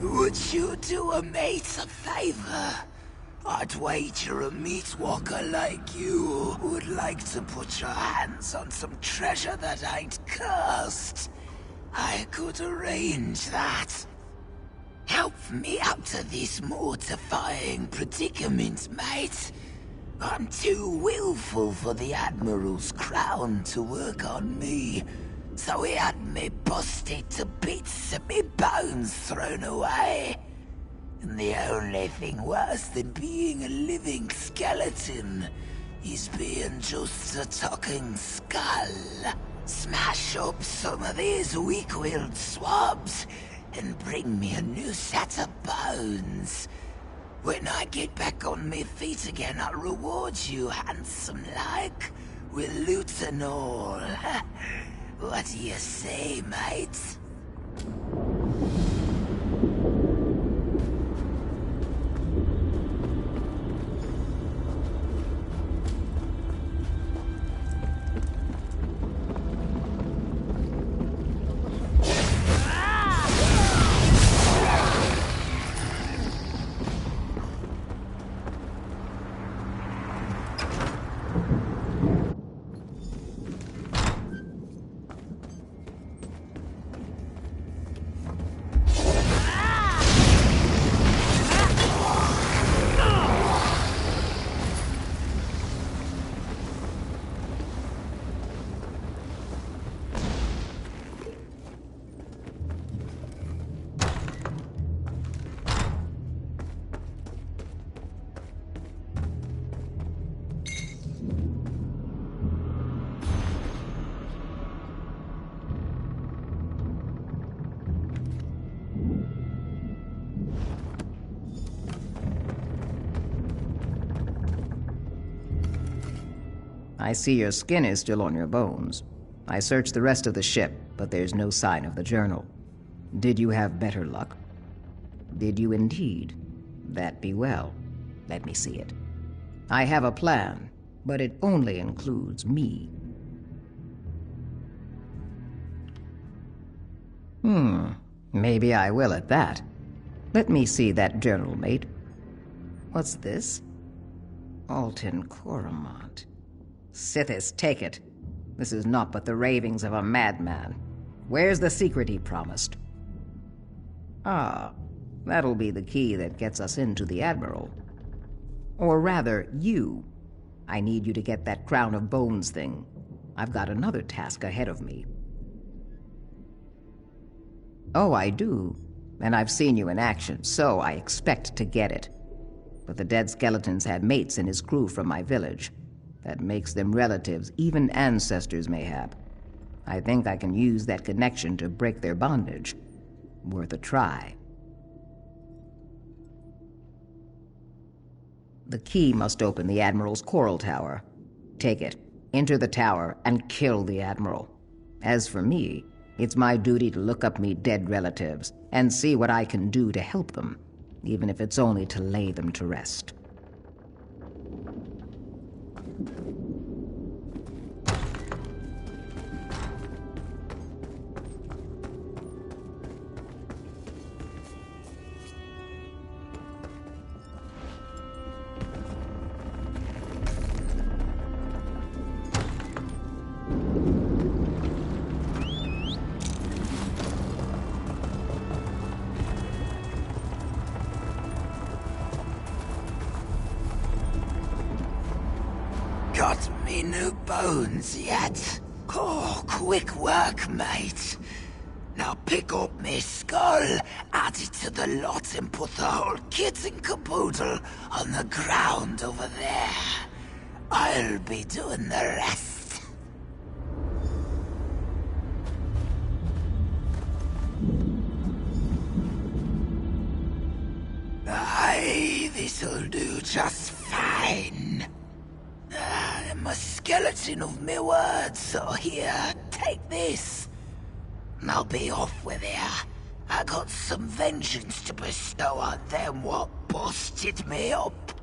Would you do a mate a favor? I'd wager a meat walker like you would like to put your hands on some treasure that ain't cursed. I could arrange that. Help me out of this mortifying predicament, mate. I'm too willful for the Admiral's crown to work on me, so he had me busted to bits and me bones thrown away. And the only thing worse than being a living skeleton is being just a talking skull. Smash up some of these weak-willed swabs and bring me a new set of bones. When I get back on my feet again, I'll reward you handsome-like with loot and all. What do you say, mate? I see your skin is still on your bones. I searched the rest of the ship, but there's no sign of the journal. Did you have better luck? Did you indeed? That be well. Let me see it. I have a plan, but it only includes me. Maybe I will at that. Let me see that journal, mate. What's this? Alton Coromont. Sithis, take it. This is naught but the ravings of a madman. Where's the secret he promised? Ah, that'll be the key that gets us into the Admiral. Or rather, you. I need you to get that crown of bones thing. I've got another task ahead of me. Oh, I do. And I've seen you in action, so I expect to get it. But the dead skeletons had mates in his crew from my village. That makes them relatives, even ancestors mayhap. I think I can use that connection to break their bondage. Worth a try. The key must open the Admiral's coral tower. Take it, enter the tower, and kill the Admiral. As for me, it's my duty to look up me dead relatives and see what I can do to help them, even if it's only to lay them to rest. Got me new bones yet? Oh, quick work, mate. Now pick up me skull, add it to the lot, and put the whole kit and caboodle on the ground over there. I'll be doing the rest. Aye, this'll do just fine. I'm a skeleton of me words, so here, take this. And I'll be off with you. I got some vengeance to bestow on them what busted me up.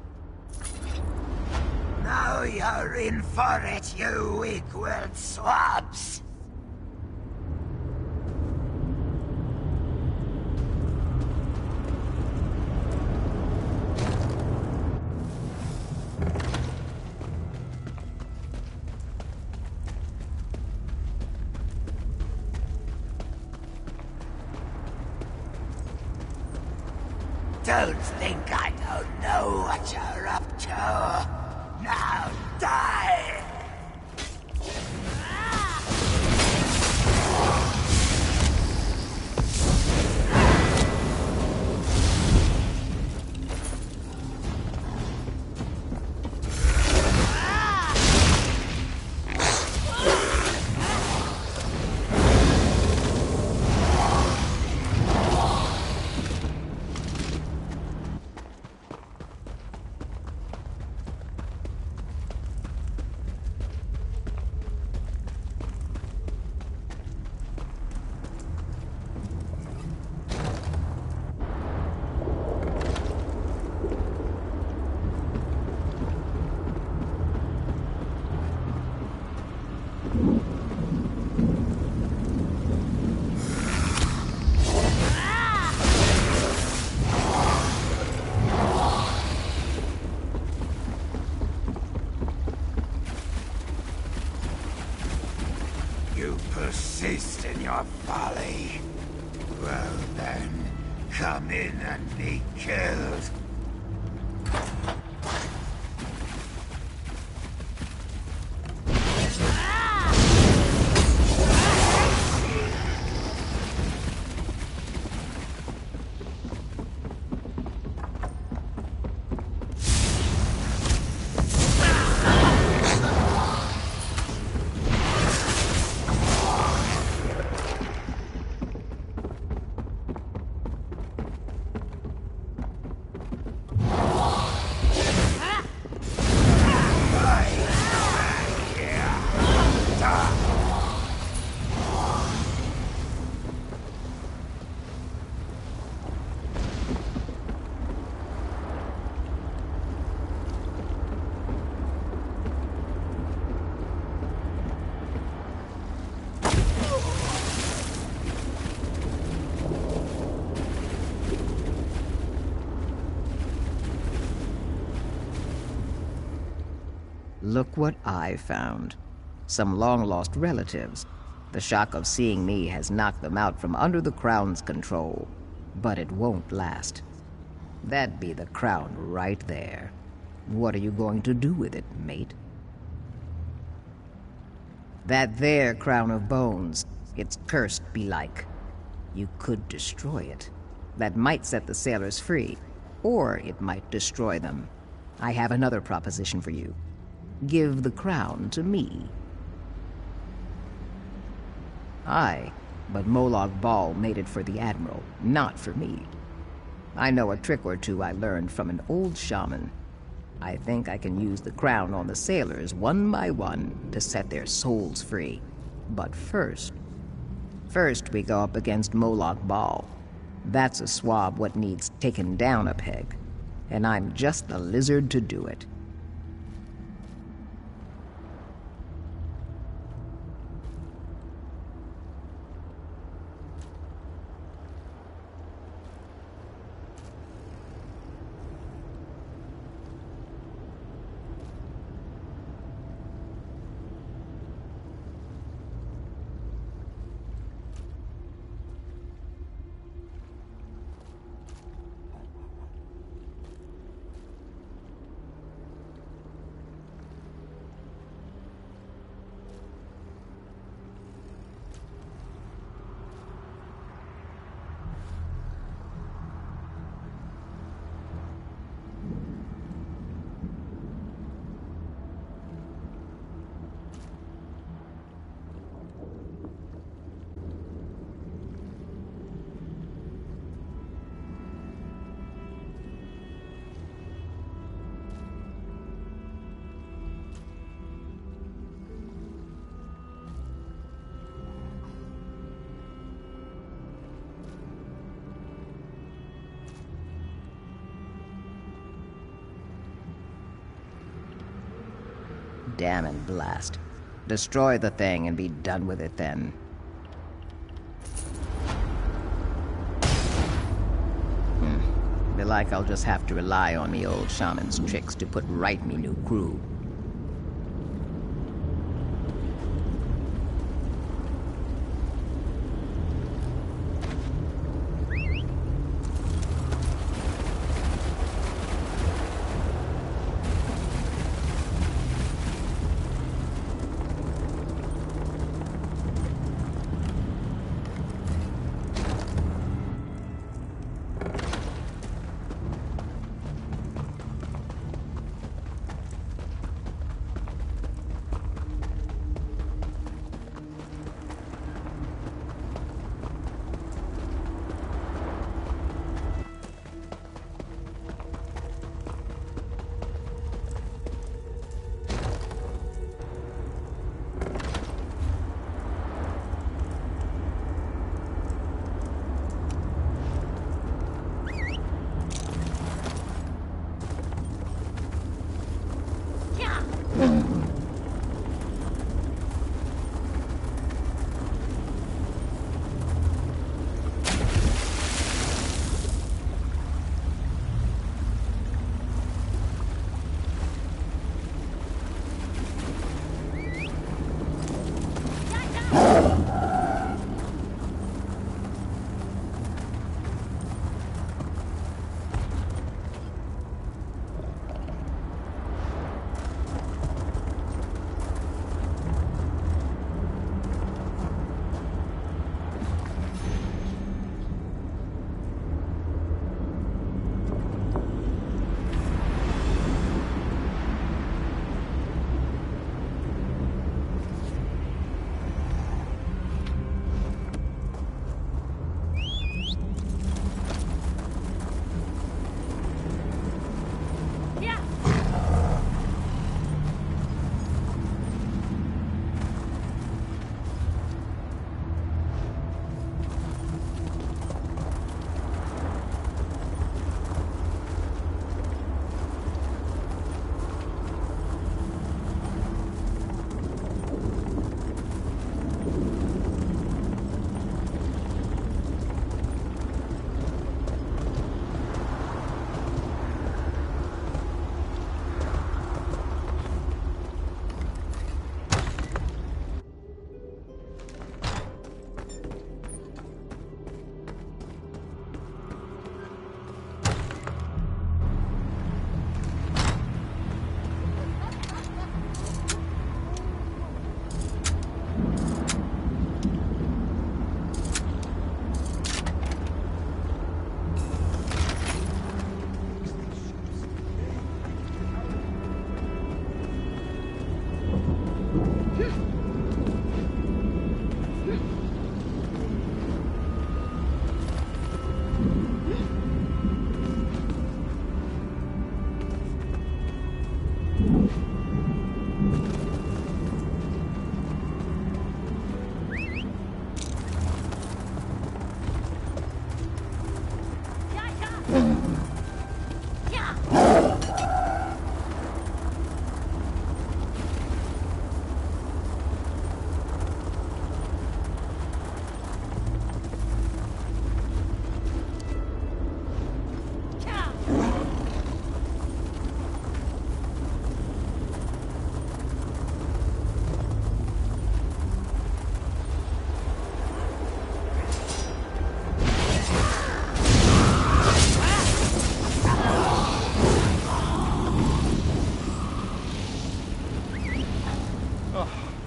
Now you're in for it, you weak-willed swabs. Don't think I don't know what you're up to. Now die! You persist in your folly. Well then, come in and be killed. Look what I found. Some long-lost relatives. The shock of seeing me has knocked them out from under the Crown's control. But it won't last. That'd be the Crown right there. What are you going to do with it, mate? That there Crown of Bones, it's cursed belike. You could destroy it. That might set the sailors free, or it might destroy them. I have another proposition for you. Give the crown to me. Aye, but Molag Bal made it for the Admiral, not for me. I know a trick or two I learned from an old shaman. I think I can use the crown on the sailors one by one to set their souls free. But first we go up against Molag Bal. That's a swab what needs taken down a peg. And I'm just the lizard to do it. Damn and blast. Destroy the thing and be done with it then. Belike I'll just have to rely on me old shaman's tricks to put right me new crew.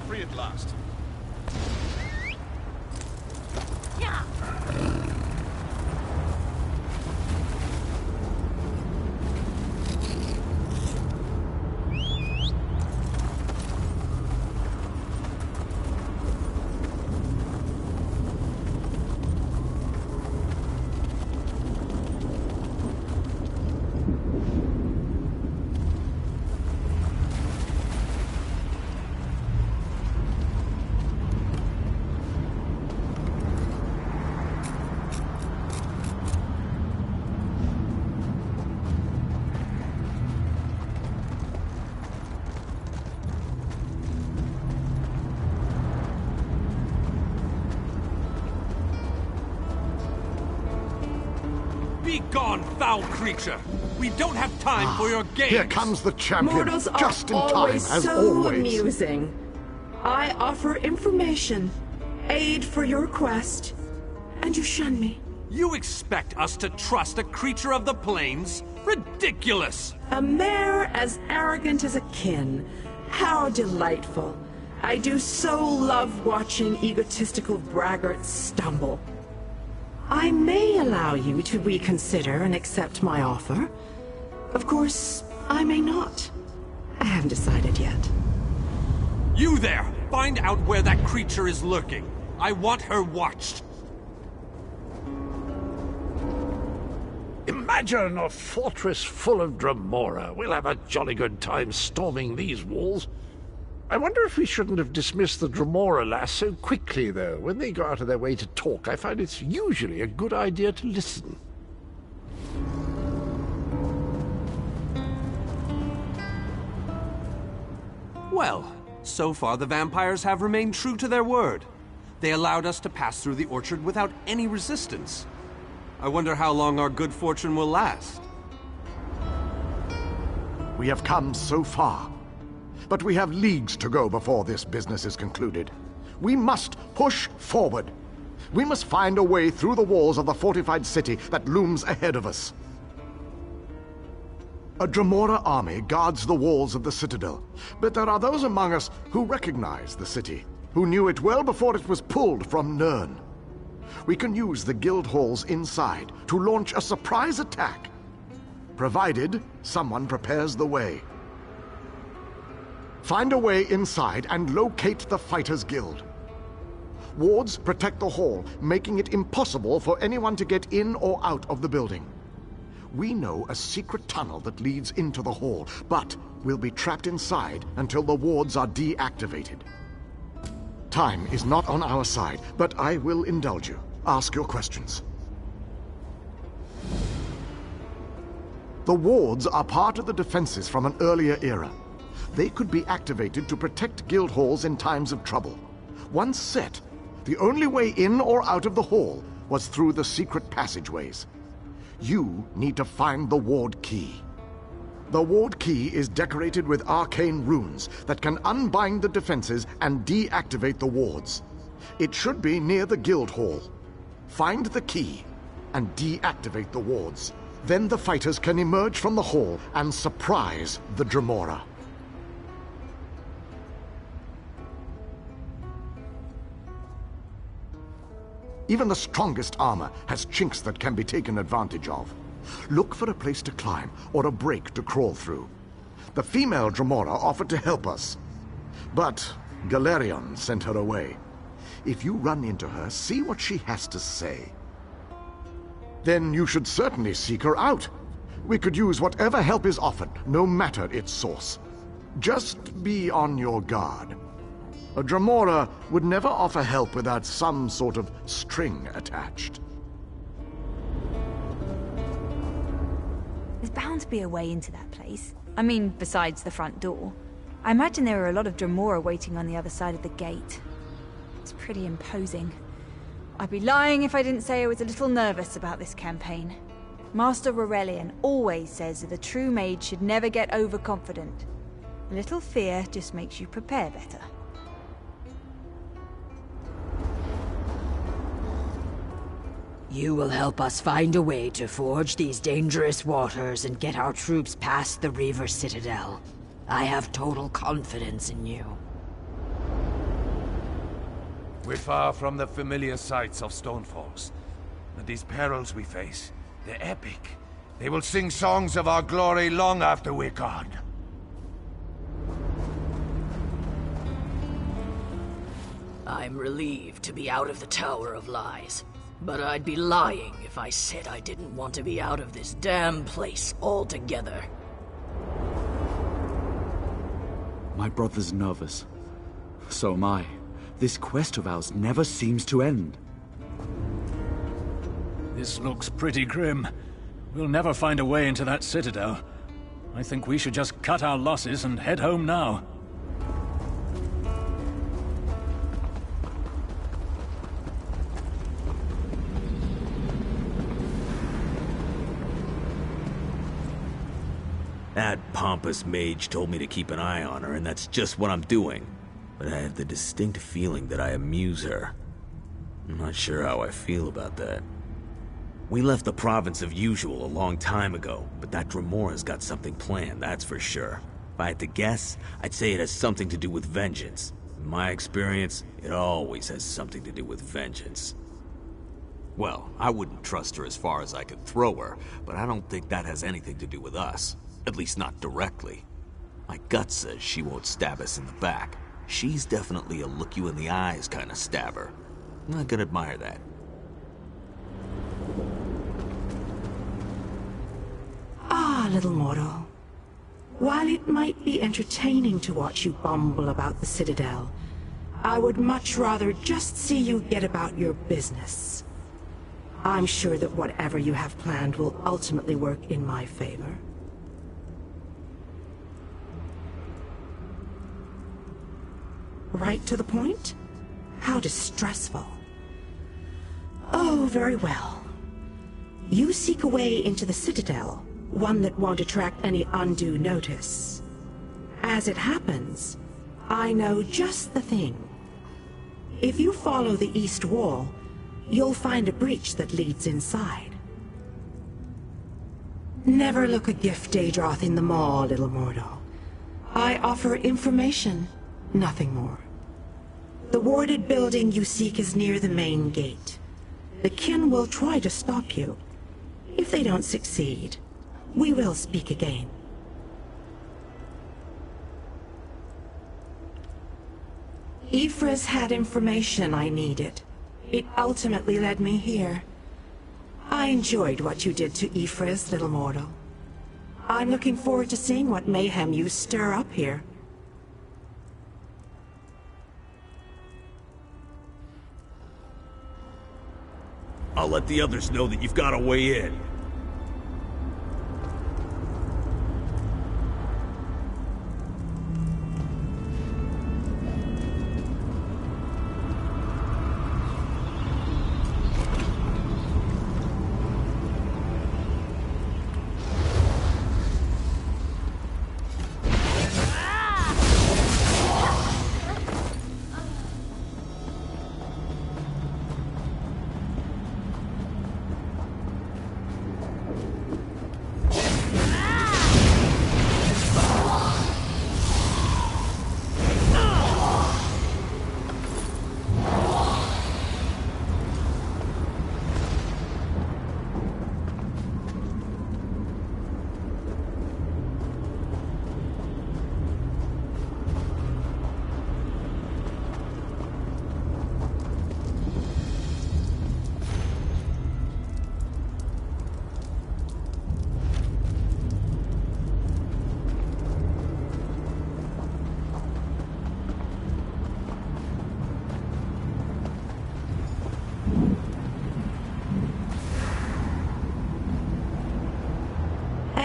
Free at last. Be gone, foul creature! We don't have time for your games! Here comes the champion, Mortals are just in time, always as so always. amusing. I offer information, aid for your quest, and you shun me. You expect us to trust a creature of the plains? Ridiculous! A mare as arrogant as a kin. How delightful. I do so love watching egotistical braggarts stumble. I may allow you to reconsider and accept my offer. Of course, I may not. I haven't decided yet. You there! Find out where that creature is lurking. I want her watched. Imagine a fortress full of Dremora. We'll have a jolly good time storming these walls. I wonder if we shouldn't have dismissed the Dremora lass so quickly, though. When they go out of their way to talk, I find it's usually a good idea to listen. Well, so far the vampires have remained true to their word. They allowed us to pass through the orchard without any resistance. I wonder how long our good fortune will last. We have come so far, but we have leagues to go before this business is concluded. We must push forward. We must find a way through the walls of the fortified city that looms ahead of us. A Dremora army guards the walls of the citadel, but there are those among us who recognize the city, who knew it well before it was pulled from Nirn. We can use the guild halls inside to launch a surprise attack, provided someone prepares the way. Find a way inside and locate the Fighters Guild. Wards protect the hall, making it impossible for anyone to get in or out of the building. We know a secret tunnel that leads into the hall, but we'll be trapped inside until the wards are deactivated. Time is not on our side, but I will indulge you. Ask your questions. The wards are part of the defenses from an earlier era. They could be activated to protect guild halls in times of trouble. Once set, the only way in or out of the hall was through the secret passageways. You need to find the ward key. The ward key is decorated with arcane runes that can unbind the defenses and deactivate the wards. It should be near the guild hall. Find the key and deactivate the wards. Then the fighters can emerge from the hall and surprise the Dremora. Even the strongest armor has chinks that can be taken advantage of. Look for a place to climb or a break to crawl through. The female Dremora offered to help us, but Galerion sent her away. If you run into her, see what she has to say. Then you should certainly seek her out. We could use whatever help is offered, no matter its source. Just be on your guard. A Dremora would never offer help without some sort of string attached. There's bound to be a way into that place. I mean, besides the front door. I imagine there are a lot of Dremora waiting on the other side of the gate. It's pretty imposing. I'd be lying if I didn't say I was a little nervous about this campaign. Master Aurelian always says that a true mage should never get overconfident. A little fear just makes you prepare better. You will help us find a way to forge these dangerous waters and get our troops past the Reaver Citadel. I have total confidence in you. We're far from the familiar sights of Stoneforks, but these perils we face, they're epic. They will sing songs of our glory long after we're gone. I'm relieved to be out of the Tower of Lies, but I'd be lying if I said I didn't want to be out of this damn place altogether. My brother's nervous. So am I. This quest of ours never seems to end. This looks pretty grim. We'll never find a way into that citadel. I think we should just cut our losses and head home now. That pompous mage told me to keep an eye on her, and that's just what I'm doing. But I have the distinct feeling that I amuse her. I'm not sure how I feel about that. We left the province of Usual a long time ago, but that Dremora's got something planned, that's for sure. If I had to guess, I'd say it has something to do with vengeance. In my experience, it always has something to do with vengeance. Well, I wouldn't trust her as far as I could throw her, but I don't think that has anything to do with us. At least not directly. My gut says she won't stab us in the back. She's definitely a look-you-in-the-eyes kind of stabber. I can admire that. Ah, little mortal. While it might be entertaining to watch you bumble about the Citadel, I would much rather just see you get about your business. I'm sure that whatever you have planned will ultimately work in my favor. Right to the point? How distressful. Oh, very well. You seek a way into the Citadel, one that won't attract any undue notice. As it happens, I know just the thing. If you follow the east wall, you'll find a breach that leads inside. Never look a gift Daedroth in the maw, little mortal. I offer information, nothing more. The warded building you seek is near the main gate. The kin will try to stop you. If they don't succeed, we will speak again. Ifris had information I needed. It ultimately led me here. I enjoyed what you did to Ifris, little mortal. I'm looking forward to seeing what mayhem you stir up here. I'll let the others know that you've got a way in.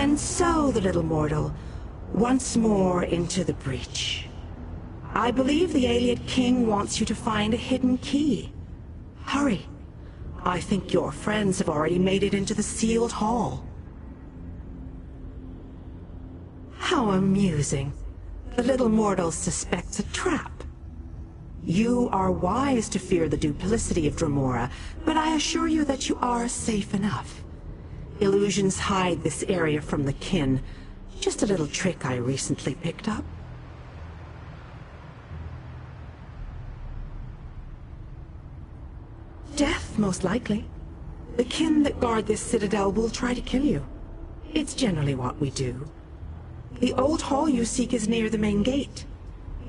And so, the little mortal, once more into the breach. I believe the Ayleid King wants you to find a hidden key. Hurry. I think your friends have already made it into the sealed hall. How amusing. The little mortal suspects a trap. You are wise to fear the duplicity of Dremora, but I assure you that you are safe enough. Illusions hide this area from the kin. Just a little trick I recently picked up. Death, most likely. The kin that guard this citadel will try to kill you. It's generally what we do. The old hall you seek is near the main gate.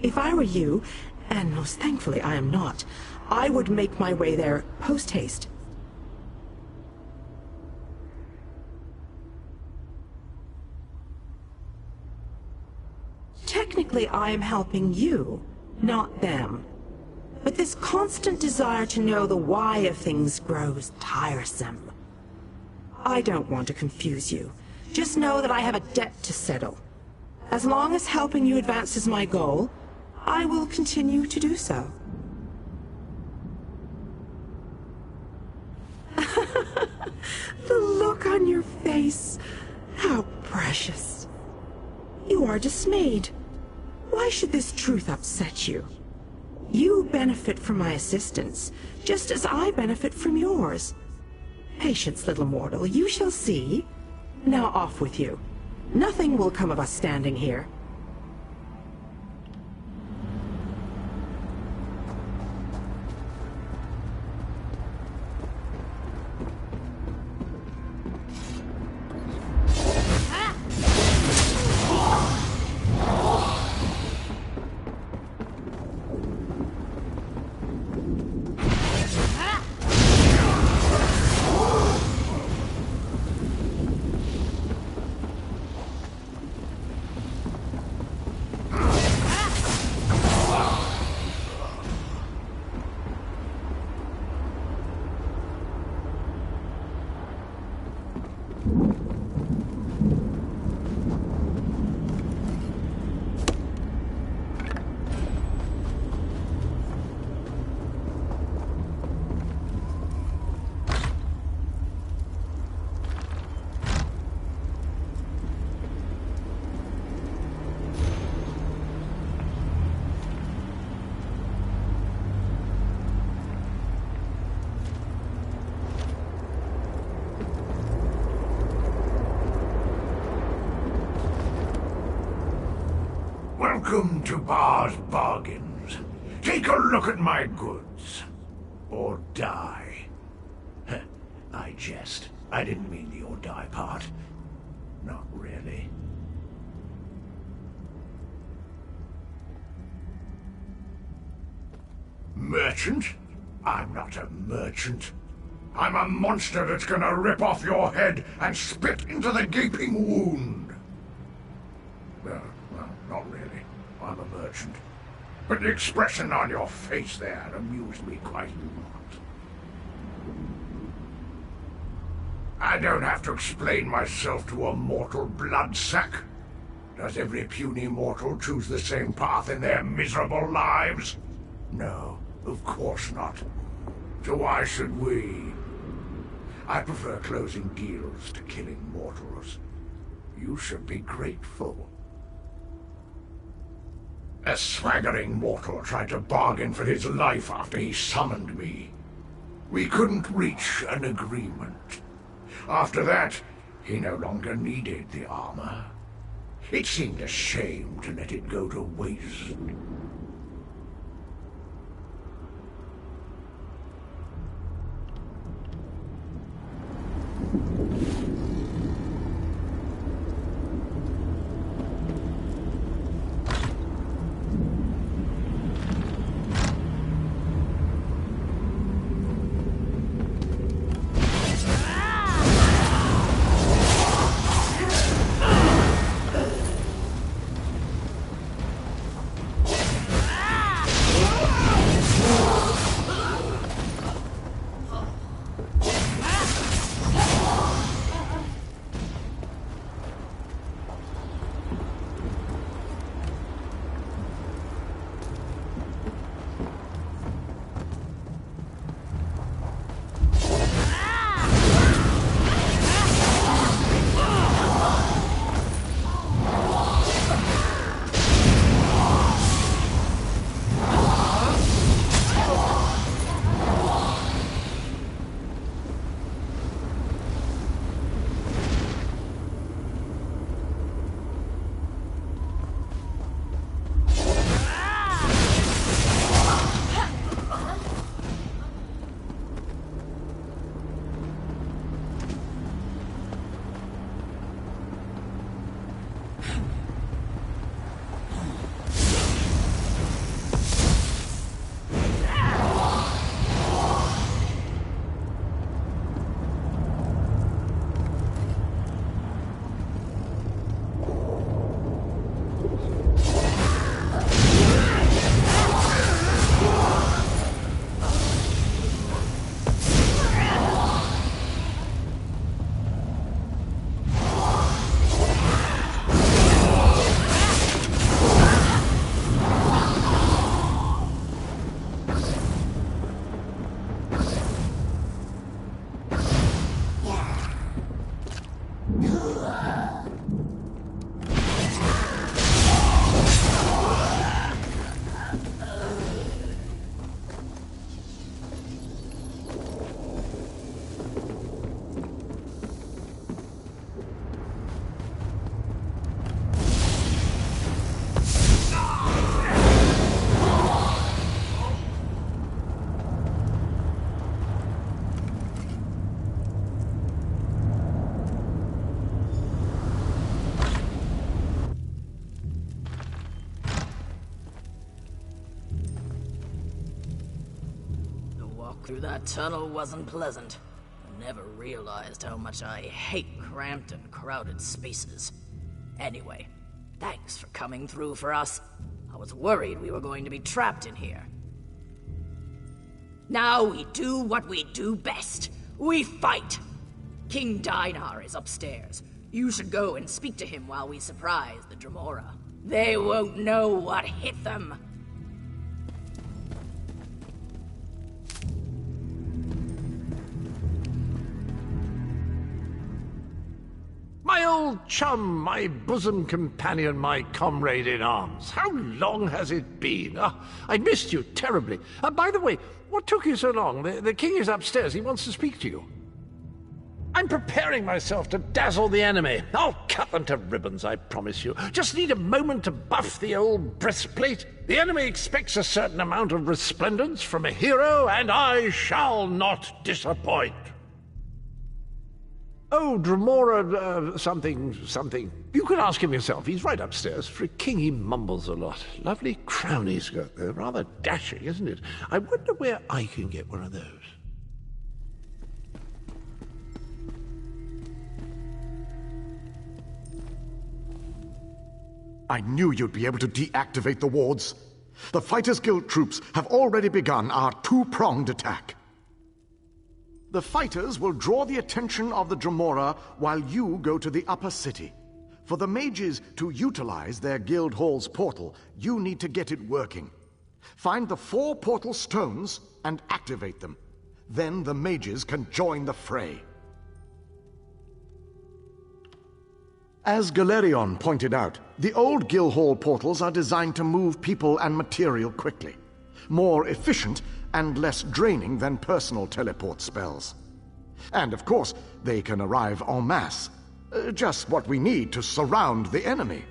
If I were you, and most thankfully I am not, I would make my way there post-haste. Technically, I am helping you, not them. But this constant desire to know the why of things grows tiresome. I don't want to confuse you. Just know that I have a debt to settle. As long as helping you advances my goal, I will continue to do so. The look on your face. How precious. You are dismayed. Why should this truth upset you? You benefit from my assistance, just as I benefit from yours. Patience, little mortal, you shall see. Now off with you. Nothing will come of us standing here. Welcome to Bar's Bargains. Take a look at my goods. Or die. I jest. I didn't mean the or die part. Not really. Merchant? I'm not a merchant. I'm a monster that's gonna rip off your head and spit into the gaping wound. Well, not really. I'm a merchant. But the expression on your face there amused me quite a lot. I don't have to explain myself to a mortal bloodsack. Does every puny mortal choose the same path in their miserable lives? No, of course not. So why should we? I prefer closing deals to killing mortals. You should be grateful. A swaggering mortal tried to bargain for his life after he summoned me. We couldn't reach an agreement. After that, he no longer needed the armor. It seemed a shame to let it go to waste. Through that tunnel wasn't pleasant. I never realized how much I hate cramped and crowded spaces. Anyway, thanks for coming through for us. I was worried we were going to be trapped in here. Now we do what we do best. We fight! King Dinar is upstairs. You should go and speak to him while we surprise the Dremora. They won't know what hit them. My old chum, my bosom companion, my comrade in arms. How long has it been? I missed you terribly. By the way, what took you so long? The king is upstairs. He wants to speak to you. I'm preparing myself to dazzle the enemy. I'll cut them to ribbons, I promise you. Just need a moment to buff the old breastplate. The enemy expects a certain amount of resplendence from a hero, and I shall not disappoint. Oh, Dremora, something. You can ask him yourself. He's right upstairs. For a king, he mumbles a lot. Lovely crown he's got there. Rather dashing, isn't it? I wonder where I can get one of those. I knew you'd be able to deactivate the wards. The Fighters Guild troops have already begun our two-pronged attack. The fighters will draw the attention of the Dremora while you go to the upper city. For the mages to utilize their guild hall's portal, you need to get it working. Find the 4 portal stones and activate them. Then the mages can join the fray. As Galerion pointed out, the old guild hall portals are designed to move people and material quickly. More efficient and less draining than personal teleport spells. And of course, they can arrive en masse. Just what we need to surround the enemy.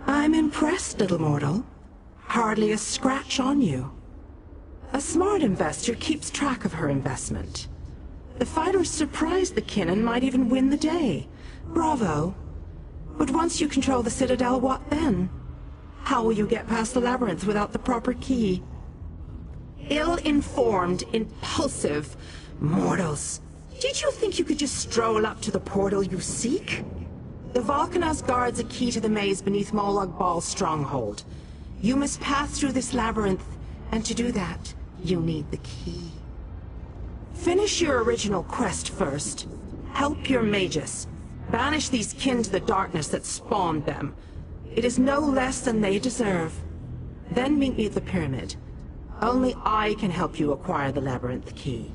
I'm impressed, little mortal. Hardly a scratch on you. A smart investor keeps track of her investment. The fighters surprised the kin and might even win the day. Bravo. But once you control the Citadel, what then? How will you get past the labyrinth without the proper key? Ill-informed, impulsive mortals. Did you think you could just stroll up to the portal you seek? The Volcanos guards a key to the maze beneath Molag Bal's stronghold. You must pass through this labyrinth, and to do that, you need the key. Finish your original quest first. Help your mages. Banish these kin to the darkness that spawned them. It is no less than they deserve. Then meet me at the pyramid. Only I can help you acquire the labyrinth key.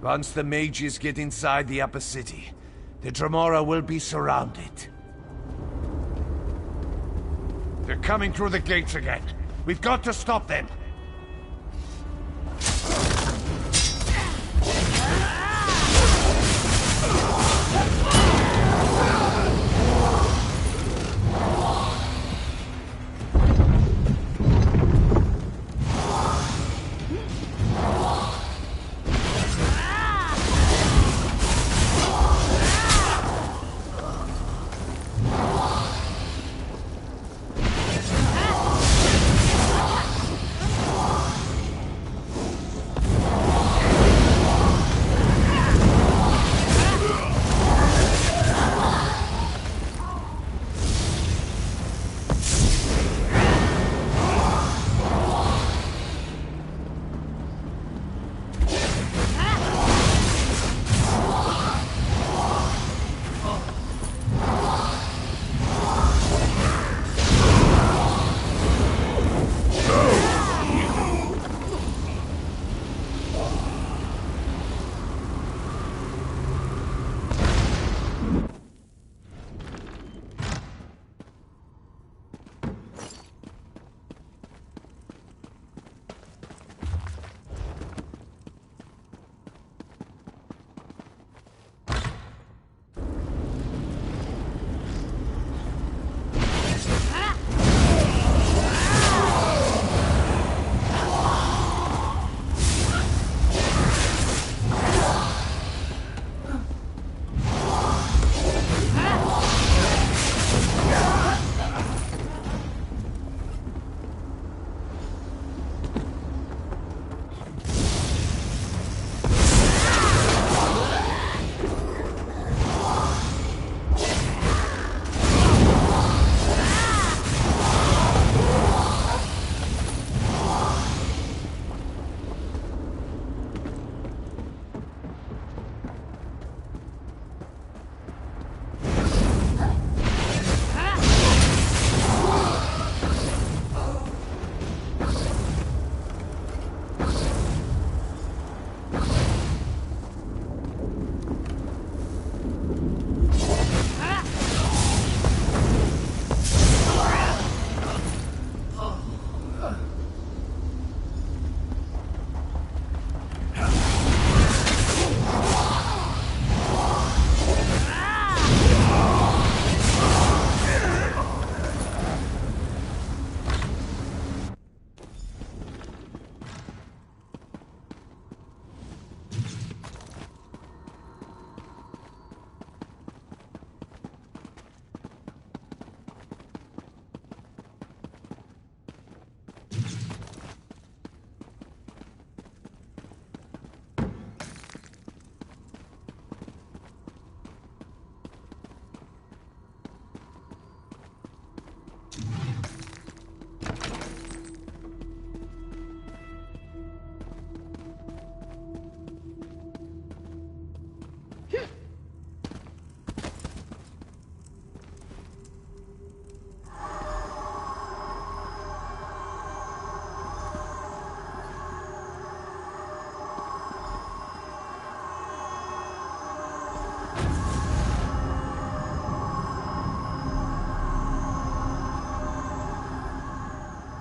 Once the mages get inside the upper city, the Dremora will be surrounded. They're coming through the gates again. We've got to stop them.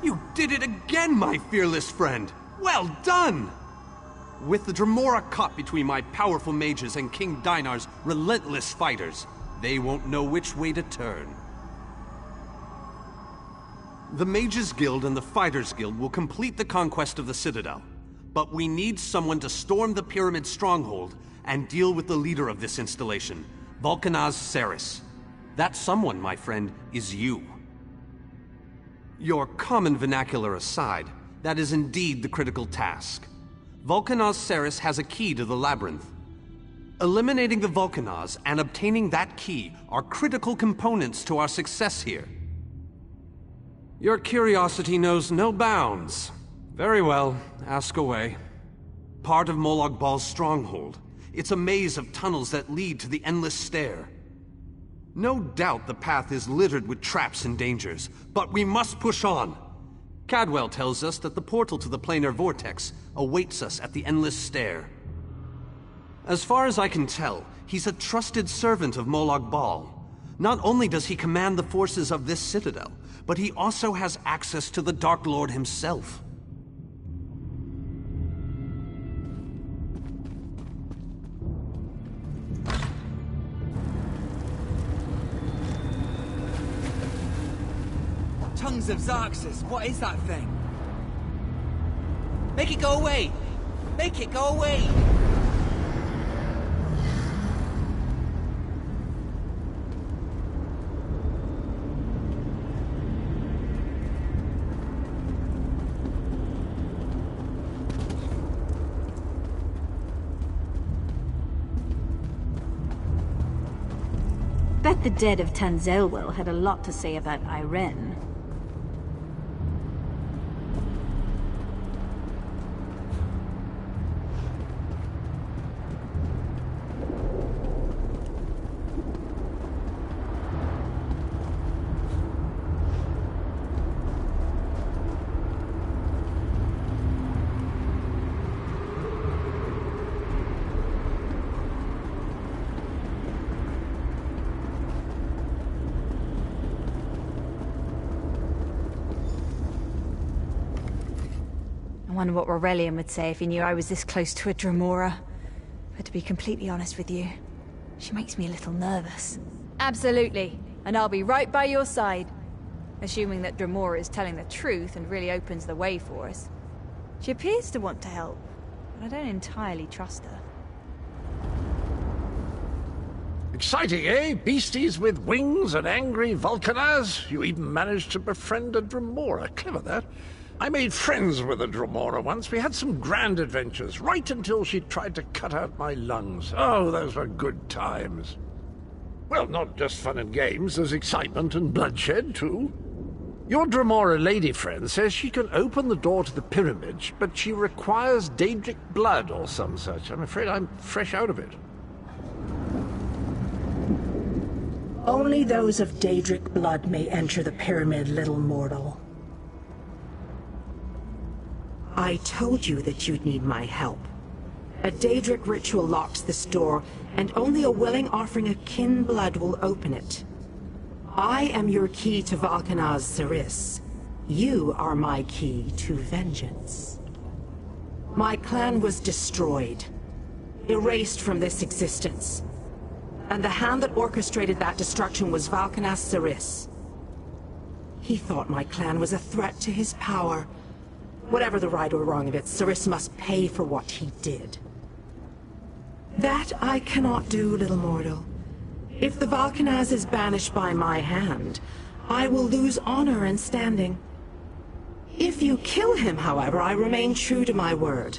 You did it again, my fearless friend! Well done! With the Dremora caught between my powerful mages and King Dinar's relentless fighters, they won't know which way to turn. The Mages Guild and the Fighters Guild will complete the conquest of the Citadel, but we need someone to storm the Pyramid stronghold and deal with the leader of this installation, Vulcanaz Ceres. That someone, my friend, is you. Your common vernacular aside, that is indeed the critical task. Vulcanaz Ceres has a key to the labyrinth. Eliminating the Vulcanaz and obtaining that key are critical components to our success here. Your curiosity knows no bounds. Very well, ask away. Part of Molag Bal's stronghold. It's a maze of tunnels that lead to the Endless Stair. No doubt the path is littered with traps and dangers, but we must push on. Cadwell tells us that the portal to the planar vortex awaits us at the Endless Stair. As far as I can tell, he's a trusted servant of Molag Bal. Not only does he command the forces of this citadel, but he also has access to the Dark Lord himself. Tongues of Xarxes, what is that thing? Make it go away! Make it go away! Bet the dead of Tanzelwell had a lot to say about Irene. I wonder what Aurelian would say if he knew I was this close to a Dremora. But to be completely honest with you, she makes me a little nervous. Absolutely, and I'll be right by your side. Assuming that Dremora is telling the truth and really opens the way for us. She appears to want to help, but I don't entirely trust her. Exciting, eh? Beasties with wings and angry Vulcanaz. You even managed to befriend a Dremora. Clever, that. I made friends with a Dremora once. We had some grand adventures, right until she tried to cut out my lungs. Oh, those were good times. Well, not just fun and games. There's excitement and bloodshed, too. Your Dremora lady friend says she can open the door to the pyramid, but she requires Daedric blood or some such. I'm afraid I'm fresh out of it. Only those of Daedric blood may enter the pyramid, little mortal. I told you that you'd need my help. A Daedric ritual locks this door, and only a willing offering of kin blood will open it. I am your key to Vulcanaz Siris. You are my key to vengeance. My clan was destroyed, erased from this existence. And the hand that orchestrated that destruction was Vulcanaz Siris. He thought my clan was a threat to his power. Whatever the right or wrong of it, Siris must pay for what he did. That I cannot do, little mortal. If the Vulcanaz is banished by my hand, I will lose honor and standing. If you kill him, however, I remain true to my word.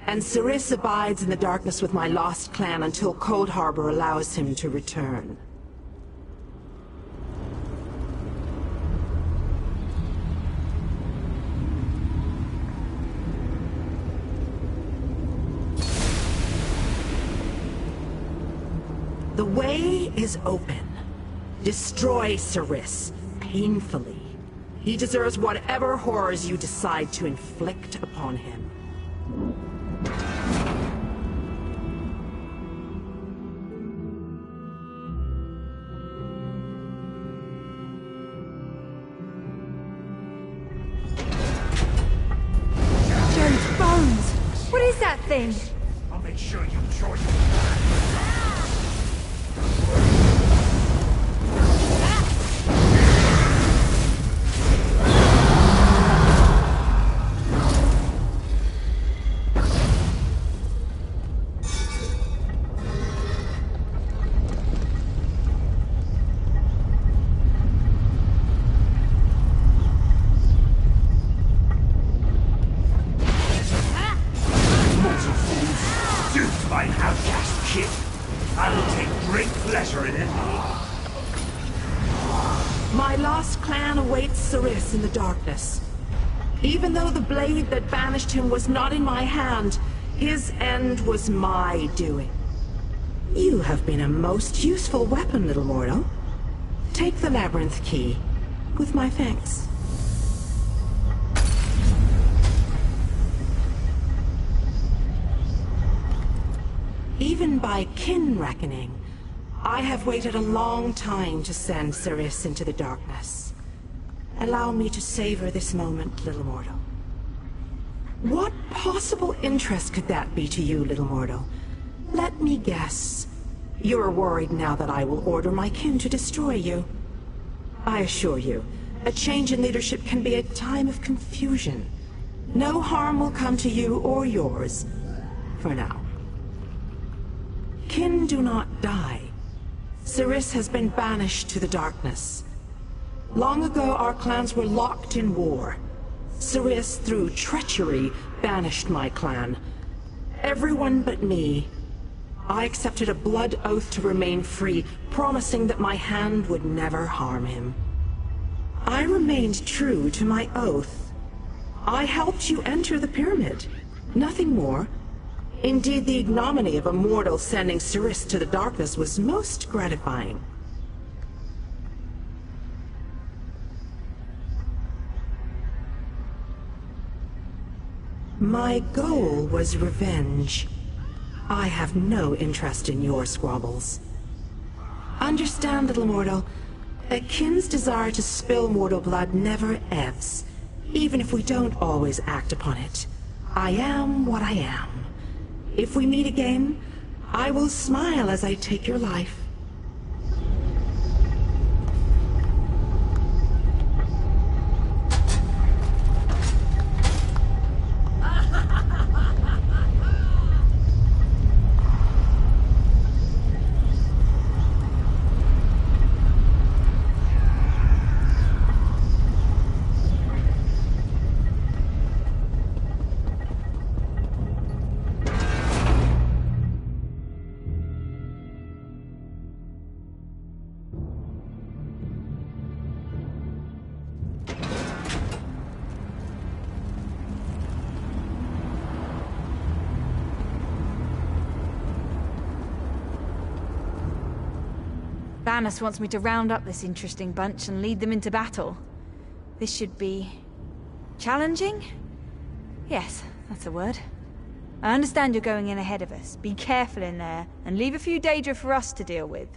And Siris abides in the darkness with my lost clan until Coldharbour allows him to return. The way is open. Destroy Siris, painfully. He deserves whatever horrors you decide to inflict upon him. Joe's bones! What is that thing? I'll make sure you join me. My lost clan awaits Siris in the darkness. Even though the blade that banished him was not in my hand, his end was my doing. You have been a most useful weapon, little mortal. Take the labyrinth key, with my thanks. Even by kin reckoning, I have waited a long time to send Sirius into the darkness. Allow me to savor this moment, little mortal. What possible interest could that be to you, little mortal? Let me guess. You're worried now that I will order my kin to destroy you. I assure you, a change in leadership can be a time of confusion. No harm will come to you or yours, for now. Kin do not die. Sirius has been banished to the darkness. Long ago, our clans were locked in war. Sirius, through treachery, banished my clan. Everyone but me. I accepted a blood oath to remain free, promising that my hand would never harm him. I remained true to my oath. I helped you enter the pyramid. Nothing more. Indeed, the ignominy of a mortal sending Sirius to the darkness was most gratifying. My goal was revenge. I have no interest in your squabbles. Understand, little mortal, a kin's desire to spill mortal blood never ebbs, even if we don't always act upon it. I am what I am. If we meet again, I will smile as I take your life. Thanos wants me to round up this interesting bunch and lead them into battle. This should be... challenging? Yes, that's a word. I understand you're going in ahead of us. Be careful in there, and leave a few Daedra for us to deal with.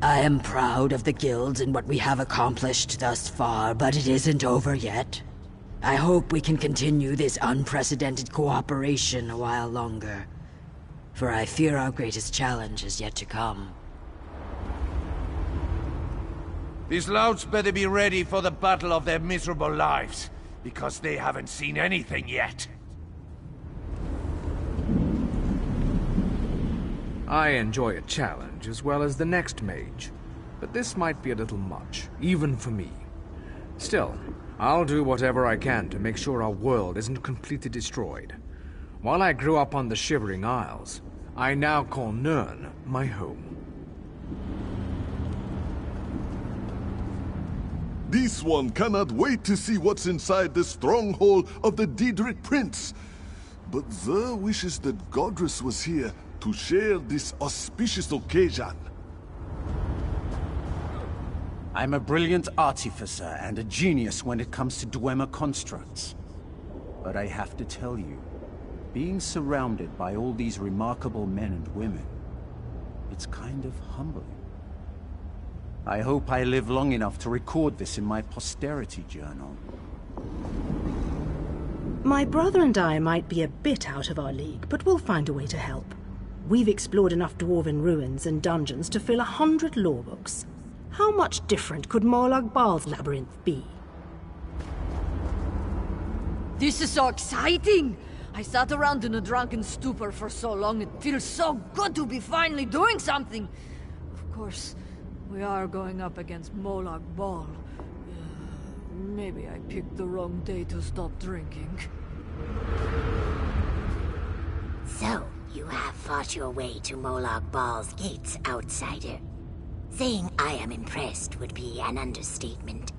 I am proud of the guilds and what we have accomplished thus far, but it isn't over yet. I hope we can continue this unprecedented cooperation a while longer. For I fear our greatest challenge is yet to come. These louts better be ready for the battle of their miserable lives, because they haven't seen anything yet. I enjoy a challenge as well as the next mage, but this might be a little much, even for me. Still, I'll do whatever I can to make sure our world isn't completely destroyed. While I grew up on the Shivering Isles, I now call Nirn my home. This one cannot wait to see what's inside the stronghold of the Daedric Prince. But Zer wishes that Godrus was here to share this auspicious occasion. I'm a brilliant artificer and a genius when it comes to Dwemer constructs. But I have to tell you, being surrounded by all these remarkable men and women, it's kind of humbling. I hope I live long enough to record this in my posterity journal. My brother and I might be a bit out of our league, but we'll find a way to help. We've explored enough dwarven ruins and dungeons to fill 100 lawbooks. How much different could Molag Bal's labyrinth be? This is so exciting! I sat around in a drunken stupor for so long, it feels so good to be finally doing something! Of course, we are going up against Molag Bal. Maybe I picked the wrong day to stop drinking. So, you have fought your way to Molag Bal's gates, outsider. Saying I am impressed would be an understatement.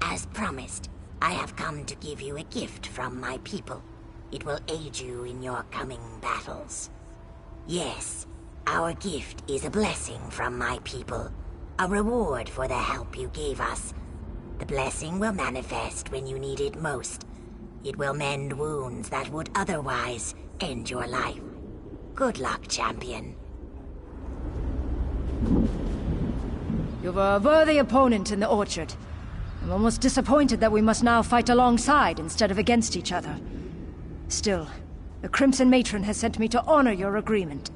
As promised, I have come to give you a gift from my people. It will aid you in your coming battles. Yes, our gift is a blessing from my people. A reward for the help you gave us. The blessing will manifest when you need it most. It will mend wounds that would otherwise end your life. Good luck, champion. You've a worthy opponent in the Orchard. I'm almost disappointed that we must now fight alongside instead of against each other. Still, the Crimson Matron has sent me to honor your agreement,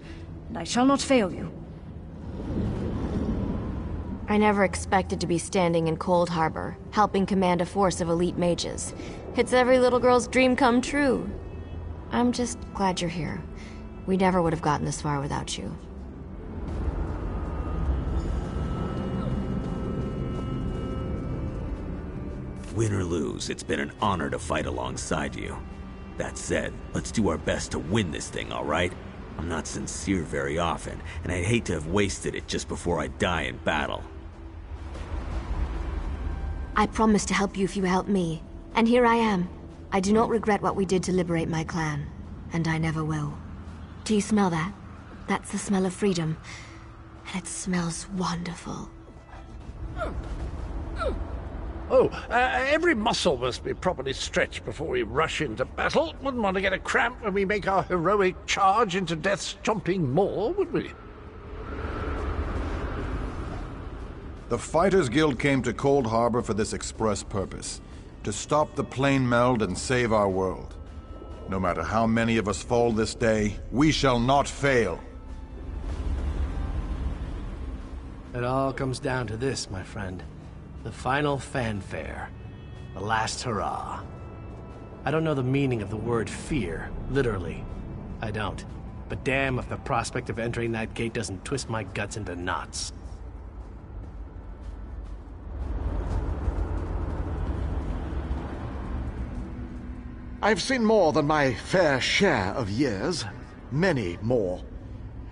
and I shall not fail you. I never expected to be standing in Coldharbour, helping command a force of elite mages. It's every little girl's dream come true. I'm just glad you're here. We never would have gotten this far without you. Win or lose, it's been an honor to fight alongside you. That said, let's do our best to win this thing, all right? I'm not sincere very often, and I'd hate to have wasted it just before I die in battle. I promised to help you if you help me, and here I am. I do not regret what we did to liberate my clan, and I never will. Do you smell that? That's the smell of freedom, and it smells wonderful. Oh, every muscle must be properly stretched before we rush into battle. Wouldn't want to get a cramp when we make our heroic charge into Death's chomping maw, would we? The Fighters Guild came to Coldharbour for this express purpose. To stop the plane meld and save our world. No matter how many of us fall this day, we shall not fail. It all comes down to this, my friend. The final fanfare. The last hurrah. I don't know the meaning of the word fear, literally. I don't. But damn if the prospect of entering that gate doesn't twist my guts into knots. I've seen more than my fair share of years. Many more.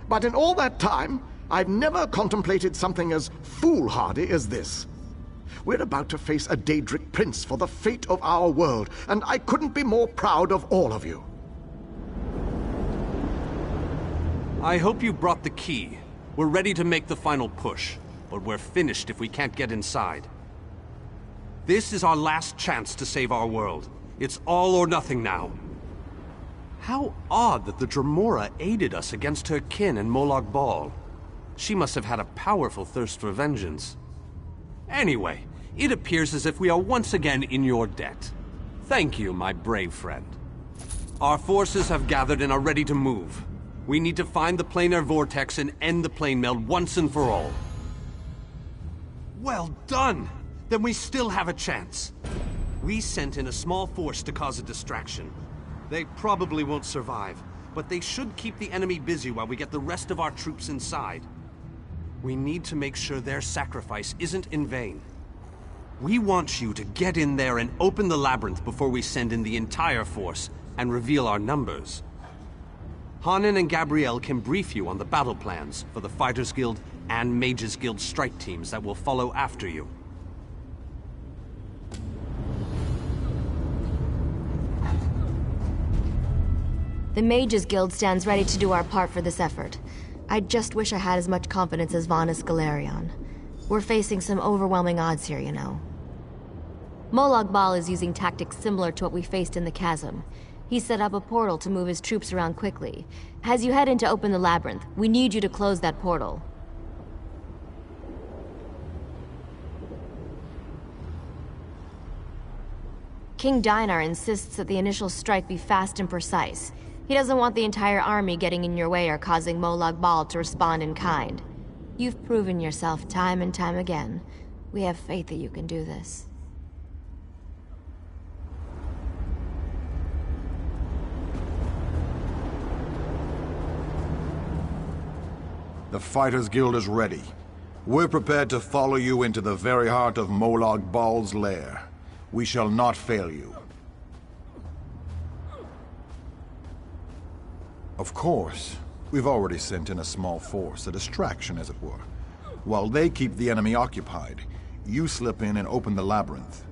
But in all that time, I've never contemplated something as foolhardy as this. We're about to face a Daedric prince for the fate of our world, and I couldn't be more proud of all of you. I hope you brought the key. We're ready to make the final push, but we're finished if we can't get inside. This is our last chance to save our world. It's all or nothing now. How odd that the Dremora aided us against her kin in Molag Bal. She must have had a powerful thirst for vengeance. Anyway, it appears as if we are once again in your debt. Thank you, my brave friend. Our forces have gathered and are ready to move. We need to find the planar vortex and end the plane meld once and for all. Well done! Then we still have a chance. We sent in a small force to cause a distraction. They probably won't survive, but they should keep the enemy busy while we get the rest of our troops inside. We need to make sure their sacrifice isn't in vain. We want you to get in there and open the labyrinth before we send in the entire force and reveal our numbers. Hanan and Gabrielle can brief you on the battle plans for the Fighters Guild and Mages Guild strike teams that will follow after you. The Mages Guild stands ready to do our part for this effort. I just wish I had as much confidence as Vana Scalarion. We're facing some overwhelming odds here, you know. Molag Bal is using tactics similar to what we faced in the Chasm. He set up a portal to move his troops around quickly. As you head in to open the labyrinth, we need you to close that portal. King Dinar insists that the initial strike be fast and precise. He doesn't want the entire army getting in your way or causing Molag Bal to respond in kind. You've proven yourself time and time again. We have faith that you can do this. The Fighters Guild is ready. We're prepared to follow you into the very heart of Molag Bal's lair. We shall not fail you. Of course, we've already sent in a small force, a distraction as it were. While they keep the enemy occupied, you slip in and open the labyrinth.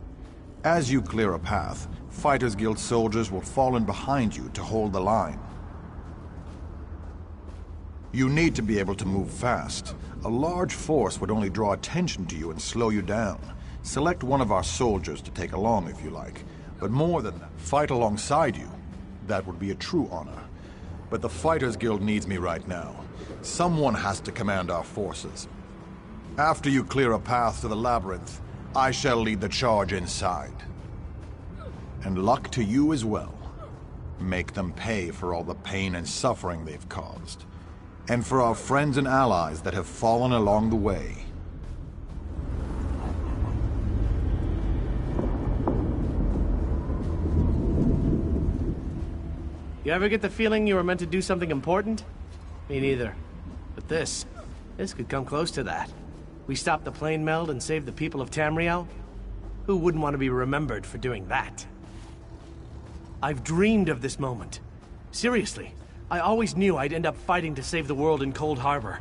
As you clear a path, Fighters Guild soldiers will fall in behind you to hold the line. You need to be able to move fast. A large force would only draw attention to you and slow you down. Select one of our soldiers to take along if you like. But more than that, fight alongside you. That would be a true honor. But the Fighters Guild needs me right now. Someone has to command our forces. After you clear a path to the labyrinth, I shall lead the charge inside. And luck to you as well. Make them pay for all the pain and suffering they've caused. And for our friends and allies that have fallen along the way. You ever get the feeling you were meant to do something important? Me neither. But this could come close to that. We stopped the plane meld and saved the people of Tamriel? Who wouldn't want to be remembered for doing that? I've dreamed of this moment. Seriously, I always knew I'd end up fighting to save the world in Coldharbour.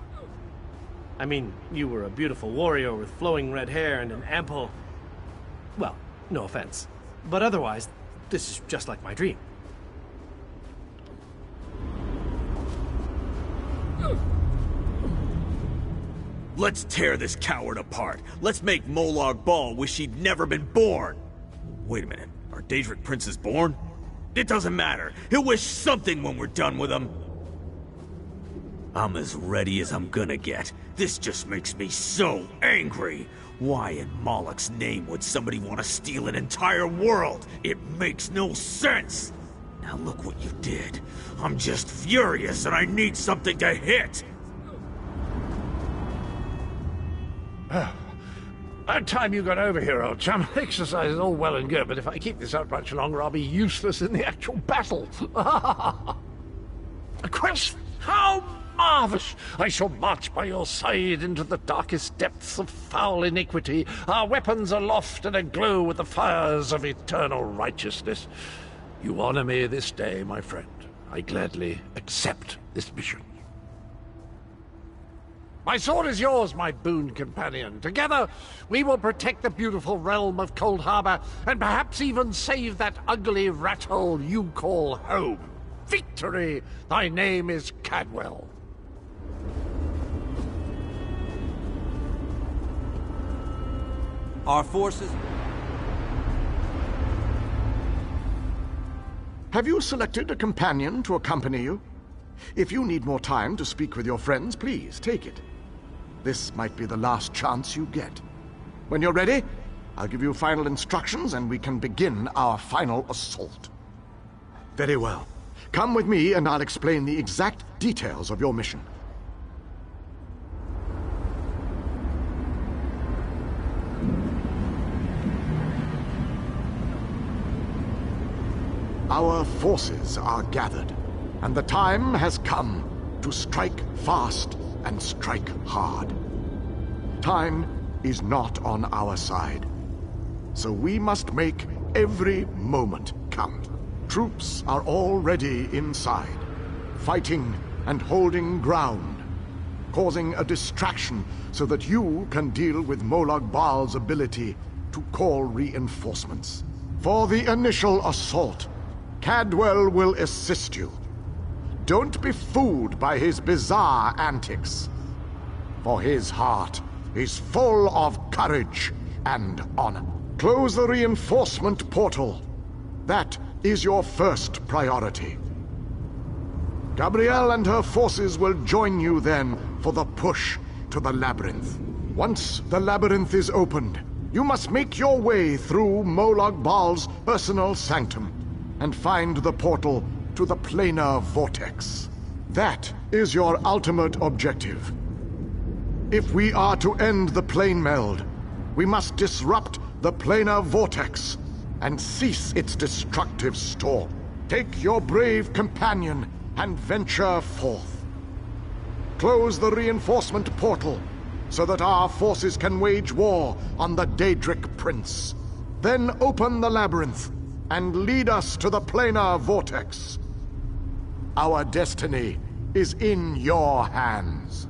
I mean, you were a beautiful warrior with flowing red hair and an ample... Well, no offense. But otherwise, this is just like my dream. Let's tear this coward apart. Let's make Molag Bal wish he'd never been born. Wait a minute, are Daedric princes born? It doesn't matter. He'll wish something when we're done with him. I'm as ready as I'm gonna get. This just makes me so angry. Why in Moloch's name would somebody want to steal an entire world? It makes no sense. Now look what you did. I'm just furious and I need something to hit. About time you got over here, old chum. Exercise is all well and good, but if I keep this up much longer, I'll be useless in the actual battle. A quest? How marvellous! I shall march by your side into the darkest depths of foul iniquity, our weapons aloft and aglow with the fires of eternal righteousness. You honor me this day, my friend. I gladly accept this mission. My sword is yours, my boon companion. Together, we will protect the beautiful realm of Coldharbour, and perhaps even save that ugly rat-hole you call home. Victory! Thy name is Cadwell. Our forces... Have you selected a companion to accompany you? If you need more time to speak with your friends, please take it. This might be the last chance you get. When you're ready, I'll give you final instructions and we can begin our final assault. Very well. Come with me and I'll explain the exact details of your mission. Our forces are gathered, and the time has come to strike fast and strike hard. Time is not on our side, so we must make every moment count. Troops are already inside, fighting and holding ground, causing a distraction so that you can deal with Molag Bal's ability to call reinforcements. For the initial assault, Cadwell will assist you. Don't be fooled by his bizarre antics, for his heart is full of courage and honor. Close the reinforcement portal. That is your first priority. Gabrielle and her forces will join you then for the push to the labyrinth. Once the labyrinth is opened, you must make your way through Molag Bal's personal sanctum and find the portal to the planar vortex. That is your ultimate objective. If we are to end the plane meld, we must disrupt the planar vortex and cease its destructive storm. Take your brave companion and venture forth. Close the reinforcement portal so that our forces can wage war on the Daedric Prince. Then open the labyrinth and lead us to the planar vortex. Our destiny is in your hands.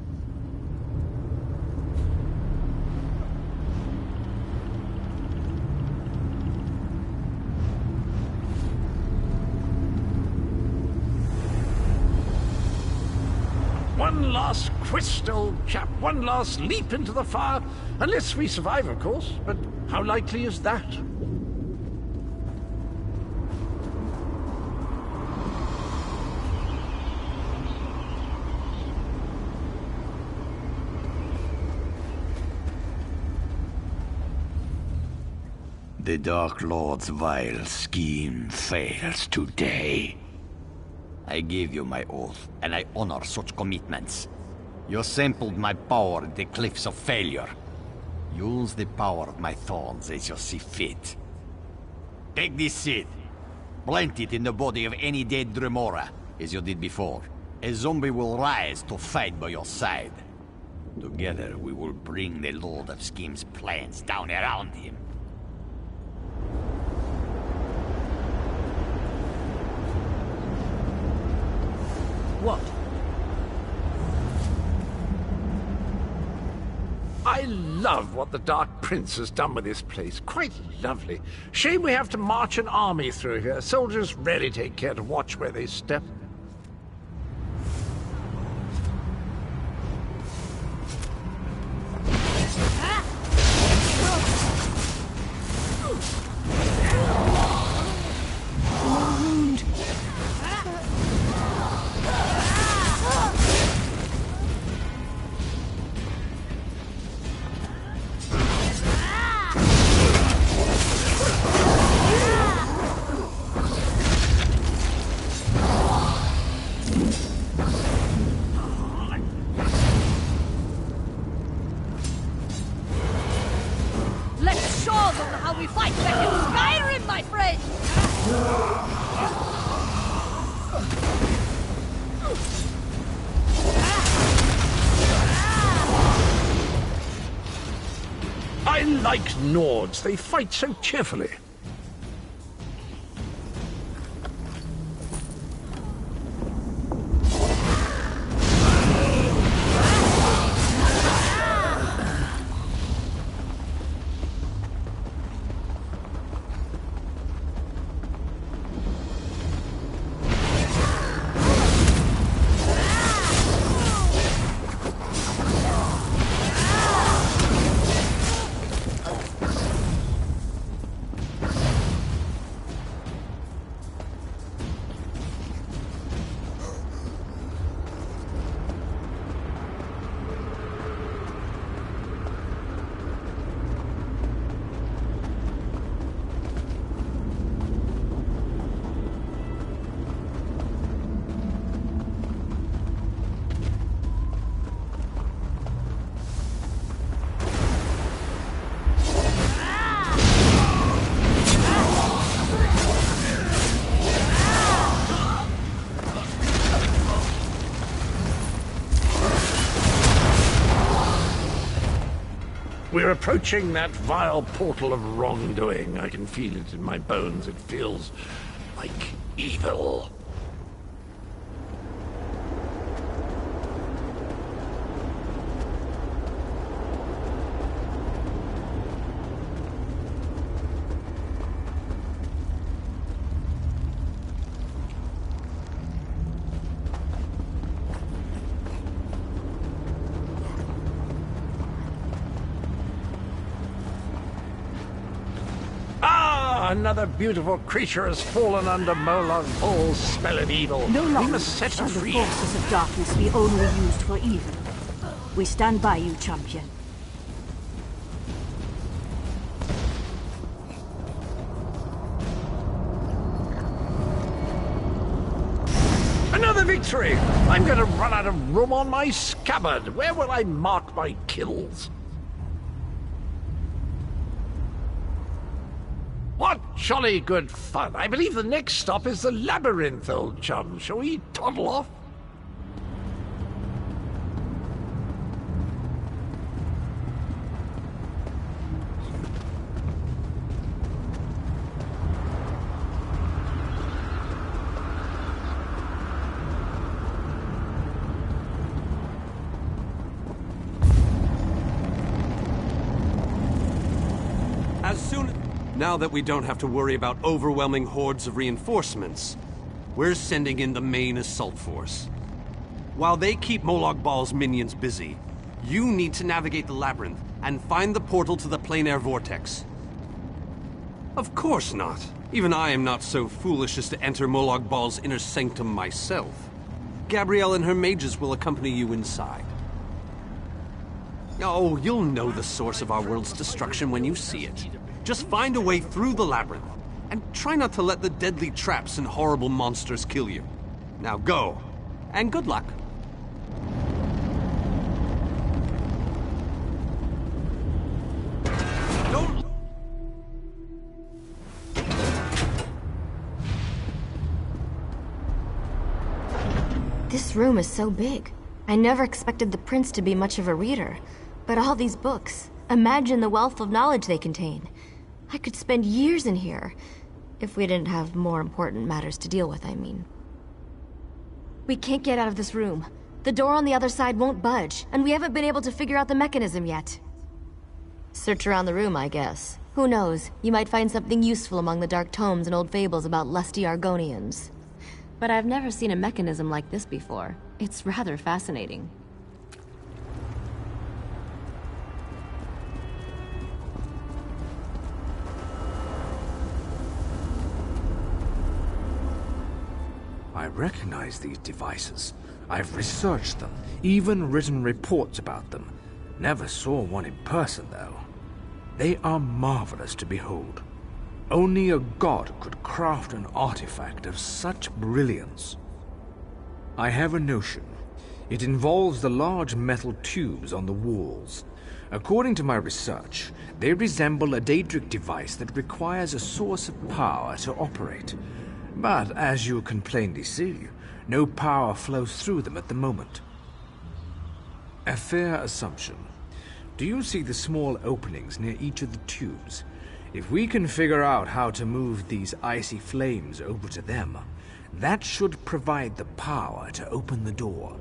One last quest, old chap. One last leap into the fire. Unless we survive, of course. But how likely is that? The Dark Lord's vile scheme fails today. I gave you my oath, and I honor such commitments. You sampled my power at the cliffs of failure. Use the power of my thorns as you see fit. Take this seed. Plant it in the body of any dead Dremora, as you did before. A zombie will rise to fight by your side. Together, we will bring the Lord of Scheme's plans down around him. What? I love what the Dark Prince has done with this place. Quite lovely. Shame we have to march an army through here. Soldiers rarely take care to watch where they step. Let's show them how we fight back in Skyrim, my friend! I like Nords. They fight so cheerfully. We're approaching that vile portal of wrongdoing. I can feel it in my bones. It feels like evil. Another beautiful creature has fallen under Molag Ball's spell of evil. No We longer must set her shall the free. forces of darkness be only used for evil. We stand by you, champion. Another victory! I'm going to run out of room on my scabbard. Where will I mark my kills? What jolly good fun. I believe the next stop is the labyrinth, old chum. Shall we toddle off? Now that we don't have to worry about overwhelming hordes of reinforcements, we're sending in the main assault force. While they keep Molag Ball's minions busy, you need to navigate the labyrinth and find the portal to the plein air vortex. Of course not. Even I am not so foolish as to enter Molag Ball's inner sanctum myself. Gabrielle and her mages will accompany you inside. Oh, you'll know the source of our world's destruction when you see it. Just find a way through the labyrinth, and try not to let the deadly traps and horrible monsters kill you. Now go, and good luck. This room is so big. I never expected the prince to be much of a reader. But all these books, imagine the wealth of knowledge they contain. I could spend years in here. If we didn't have more important matters to deal with, I mean. We can't get out of this room. The door on the other side won't budge, and we haven't been able to figure out the mechanism yet. Search around the room, I guess. Who knows? You might find something useful among the dark tomes and old fables about lusty Argonians. But I've never seen a mechanism like this before. It's rather fascinating. I recognize these devices. I've researched them, even written reports about them. Never saw one in person, though. They are marvelous to behold. Only a god could craft an artifact of such brilliance. I have a notion. It involves the large metal tubes on the walls. According to my research, they resemble a Daedric device that requires a source of power to operate. But as you can plainly see, no power flows through them at the moment. A fair assumption. Do you see the small openings near each of the tubes? If we can figure out how to move these icy flames over to them, that should provide the power to open the door.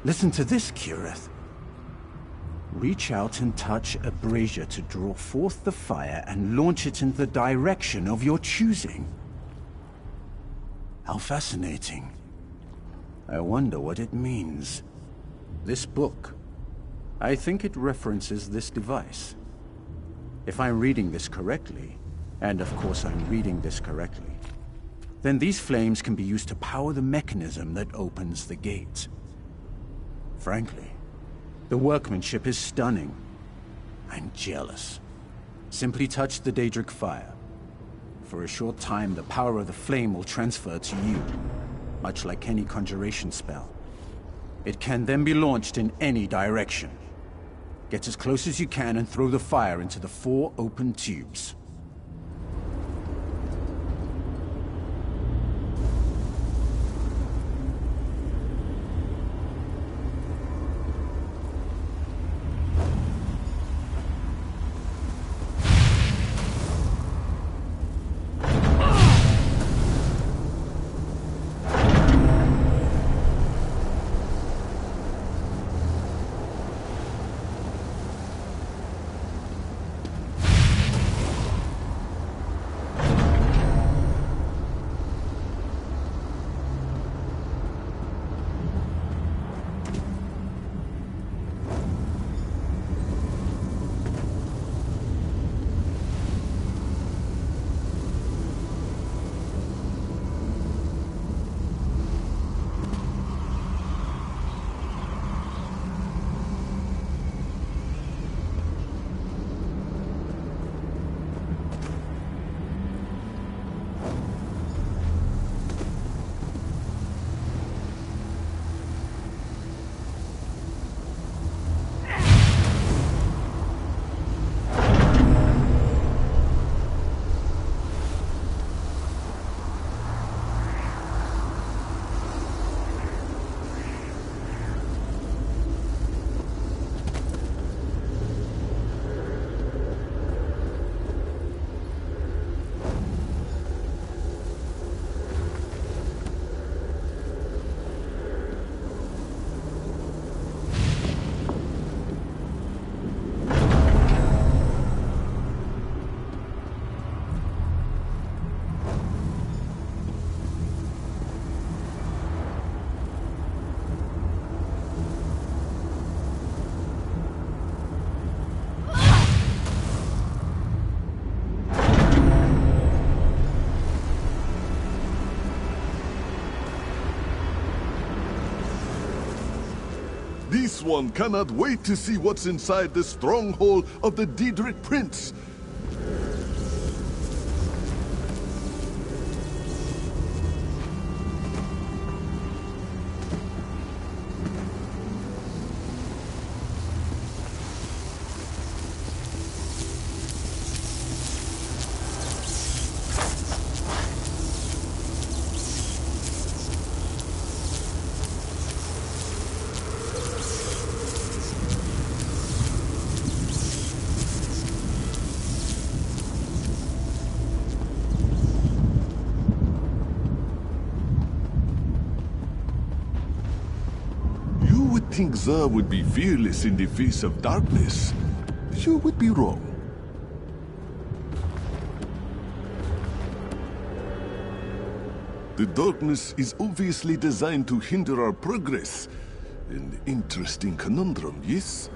Listen to this, Kirith. Reach out and touch a brazier to draw forth the fire and launch it in the direction of your choosing. How fascinating. I wonder what it means. This book, I think it references this device. If I'm reading this correctly, and of course I'm reading this correctly, then these flames can be used to power the mechanism that opens the gate. Frankly, the workmanship is stunning. I'm jealous. Simply touch the Daedric fire. For a short time, the power of the flame will transfer to you, much like any conjuration spell. It can then be launched in any direction. Get as close as you can and throw the fire into the 4 open tubes. This one cannot wait to see what's inside the stronghold of the Daedric Prince. I think Xur would be fearless in the face of darkness. You would be wrong. The darkness is obviously designed to hinder our progress. An interesting conundrum, yes?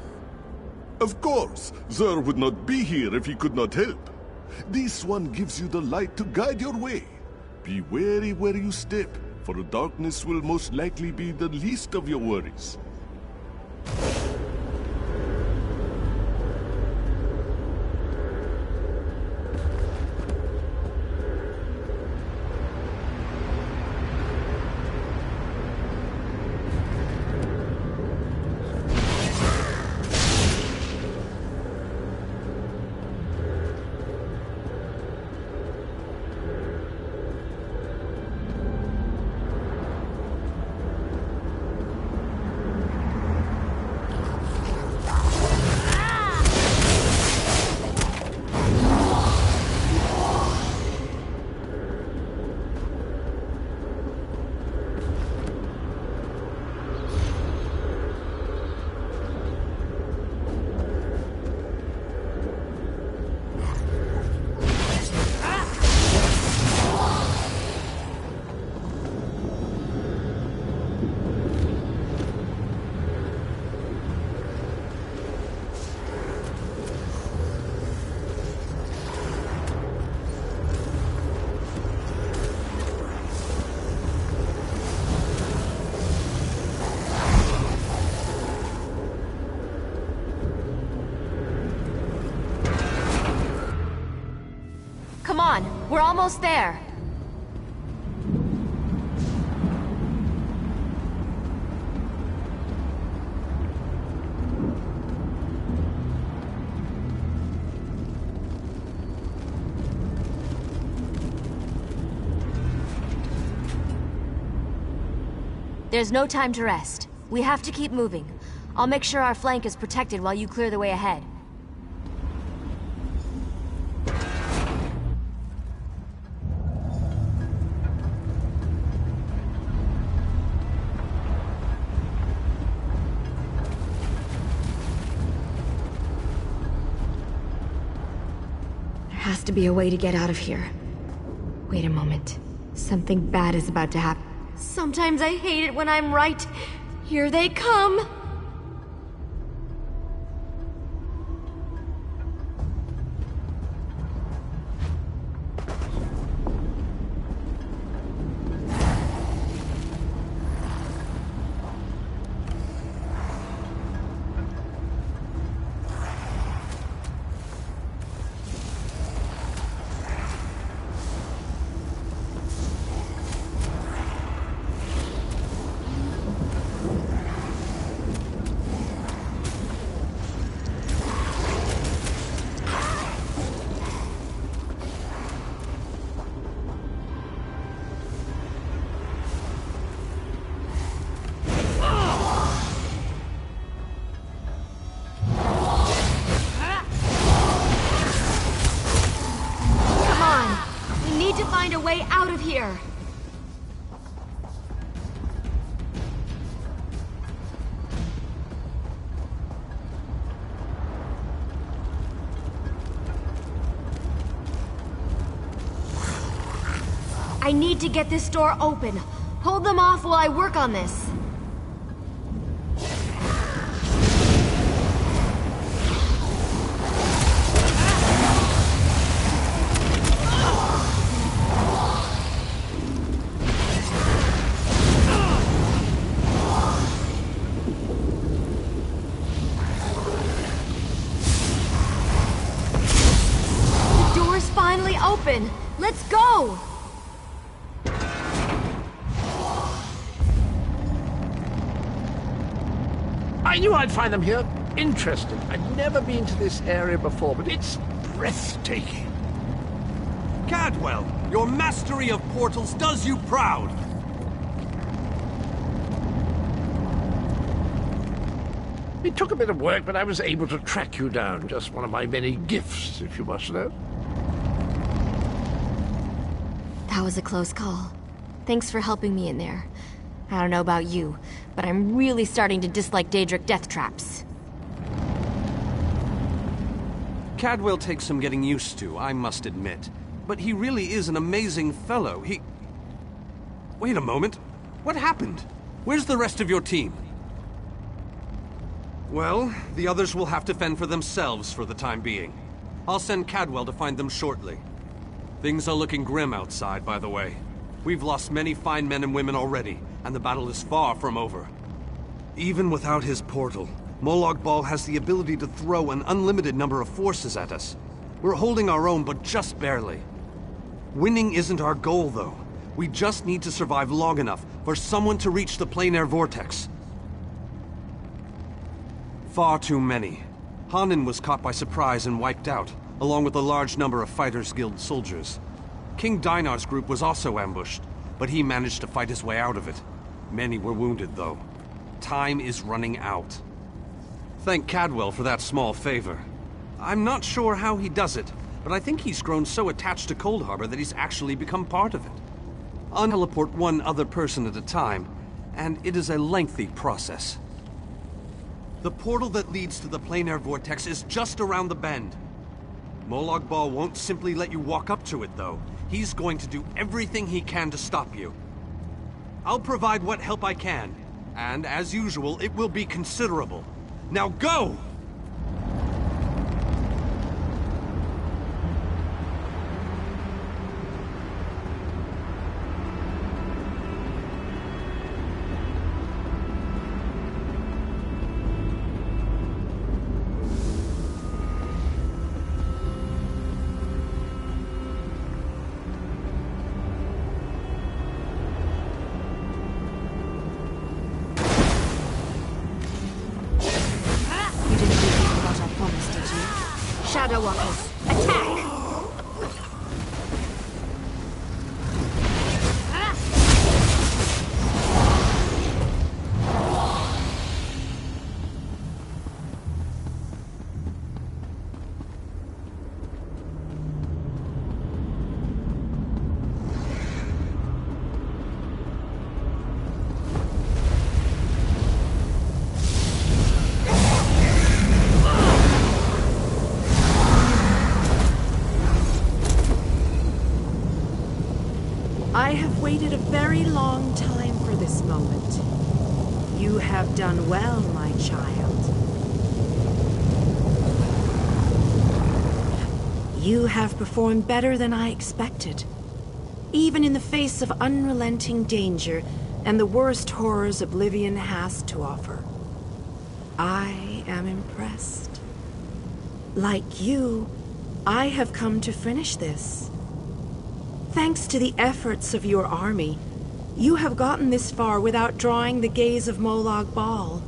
Of course, Xur would not be here if he could not help. This one gives you the light to guide your way. Be wary where you step, for the darkness will most likely be the least of your worries. Come on, we're almost there. There's no time to rest. We have to keep moving. I'll make sure our flank is protected while you clear the way ahead. There has to be a way to get out of here. Wait a moment. Something bad is about to happen. Sometimes I hate it when I'm right. Here they come! Find a way out of here! I need to get this door open. Hold them off while I work on this. open! Let's go! I knew I'd find them here. Interesting. I'd never been to this area before, but it's breathtaking. Cadwell, your mastery of portals does you proud! It took a bit of work, but I was able to track you down. Just one of my many gifts, if you must know. That was a close call. Thanks for helping me in there. I don't know about you, but I'm really starting to dislike Daedric death traps. Cadwell takes some getting used to, I must admit. But he really is an amazing fellow. Wait a moment. What happened? Where's the rest of your team? Well, the others will have to fend for themselves for the time being. I'll send Cadwell to find them shortly. Things are looking grim outside, by the way. We've lost many fine men and women already, and the battle is far from over. Even without his portal, Molag Bal has the ability to throw an unlimited number of forces at us. We're holding our own, but just barely. Winning isn't our goal, though. We just need to survive long enough for someone to reach the plein air vortex. Far too many. Hanan was caught by surprise and wiped out, along with a large number of Fighters Guild soldiers. King Dinar's group was also ambushed, but he managed to fight his way out of it. Many were wounded, though. Time is running out. Thank Cadwell for that small favor. I'm not sure how he does it, but I think he's grown so attached to Coldharbour that he's actually become part of it. I'll teleport one other person at a time, and it is a lengthy process. The portal that leads to the plein air vortex is just around the bend. Molag Bal won't simply let you walk up to it, though. He's going to do everything he can to stop you. I'll provide what help I can, and as usual, it will be considerable. Now go! Shadow Walkers, attack! I have waited a very long time for this moment. You have done well, my child. You have performed better than I expected. Even in the face of unrelenting danger and the worst horrors Oblivion has to offer. I am impressed. Like you, I have come to finish this. Thanks to the efforts of your army, you have gotten this far without drawing the gaze of Molag Bal.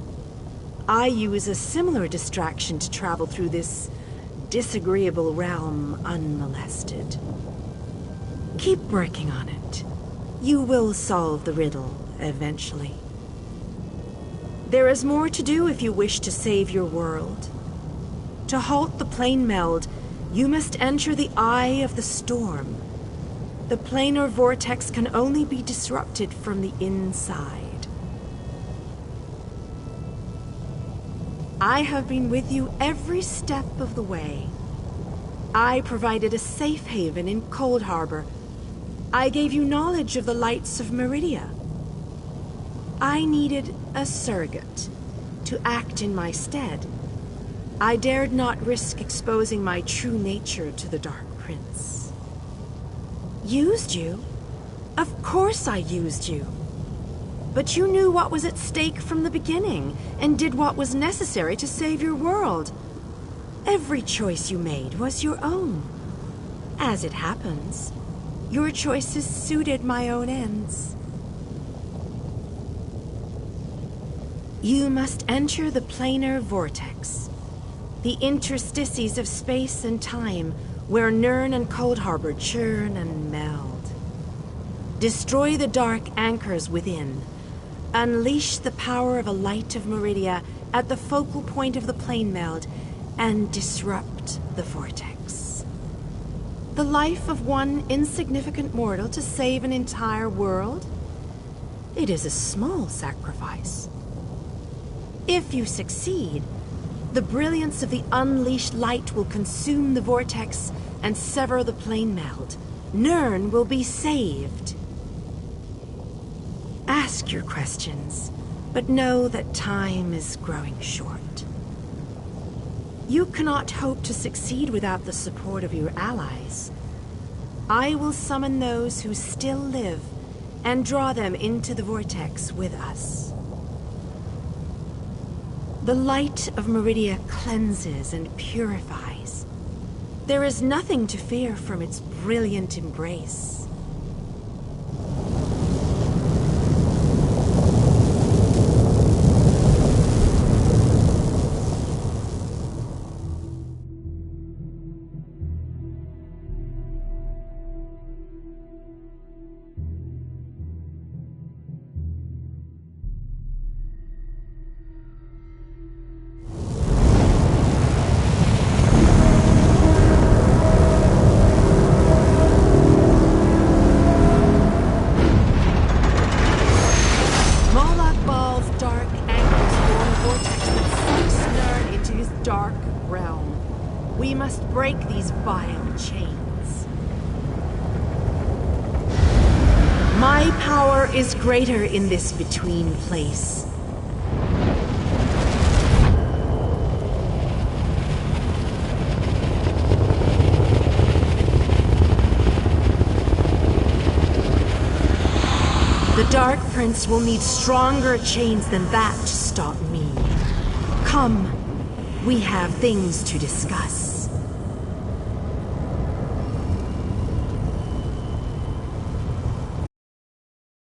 I use a similar distraction to travel through this disagreeable realm unmolested. Keep working on it. You will solve the riddle eventually. There is more to do if you wish to save your world. To halt the plane meld, you must enter the eye of the storm. The planar vortex can only be disrupted from the inside. I have been with you every step of the way. I provided a safe haven in Coldharbour. I gave you knowledge of the lights of Meridia. I needed a surrogate to act in my stead. I dared not risk exposing my true nature to the Dark Prince. Used you? Of course I used you. But you knew what was at stake from the beginning, and did what was necessary to save your world. Every choice you made was your own. As it happens, your choices suited my own ends. You must enter the planar vortex, the interstices of space and time where Nirn and Coldharbour churn and meld. Destroy the dark anchors within. Unleash the power of a light of Meridia at the focal point of the plane meld and disrupt the vortex. The life of one insignificant mortal to save an entire world? It is a small sacrifice. If you succeed, the brilliance of the unleashed light will consume the vortex and sever the plane meld. Nirn will be saved. Ask your questions, but know that time is growing short. You cannot hope to succeed without the support of your allies. I will summon those who still live and draw them into the vortex with us. The light of Meridia cleanses and purifies. There is nothing to fear from its brilliant embrace. Is greater in this between place. The Dark Prince will need stronger chains than that to stop me. Come, we have things to discuss.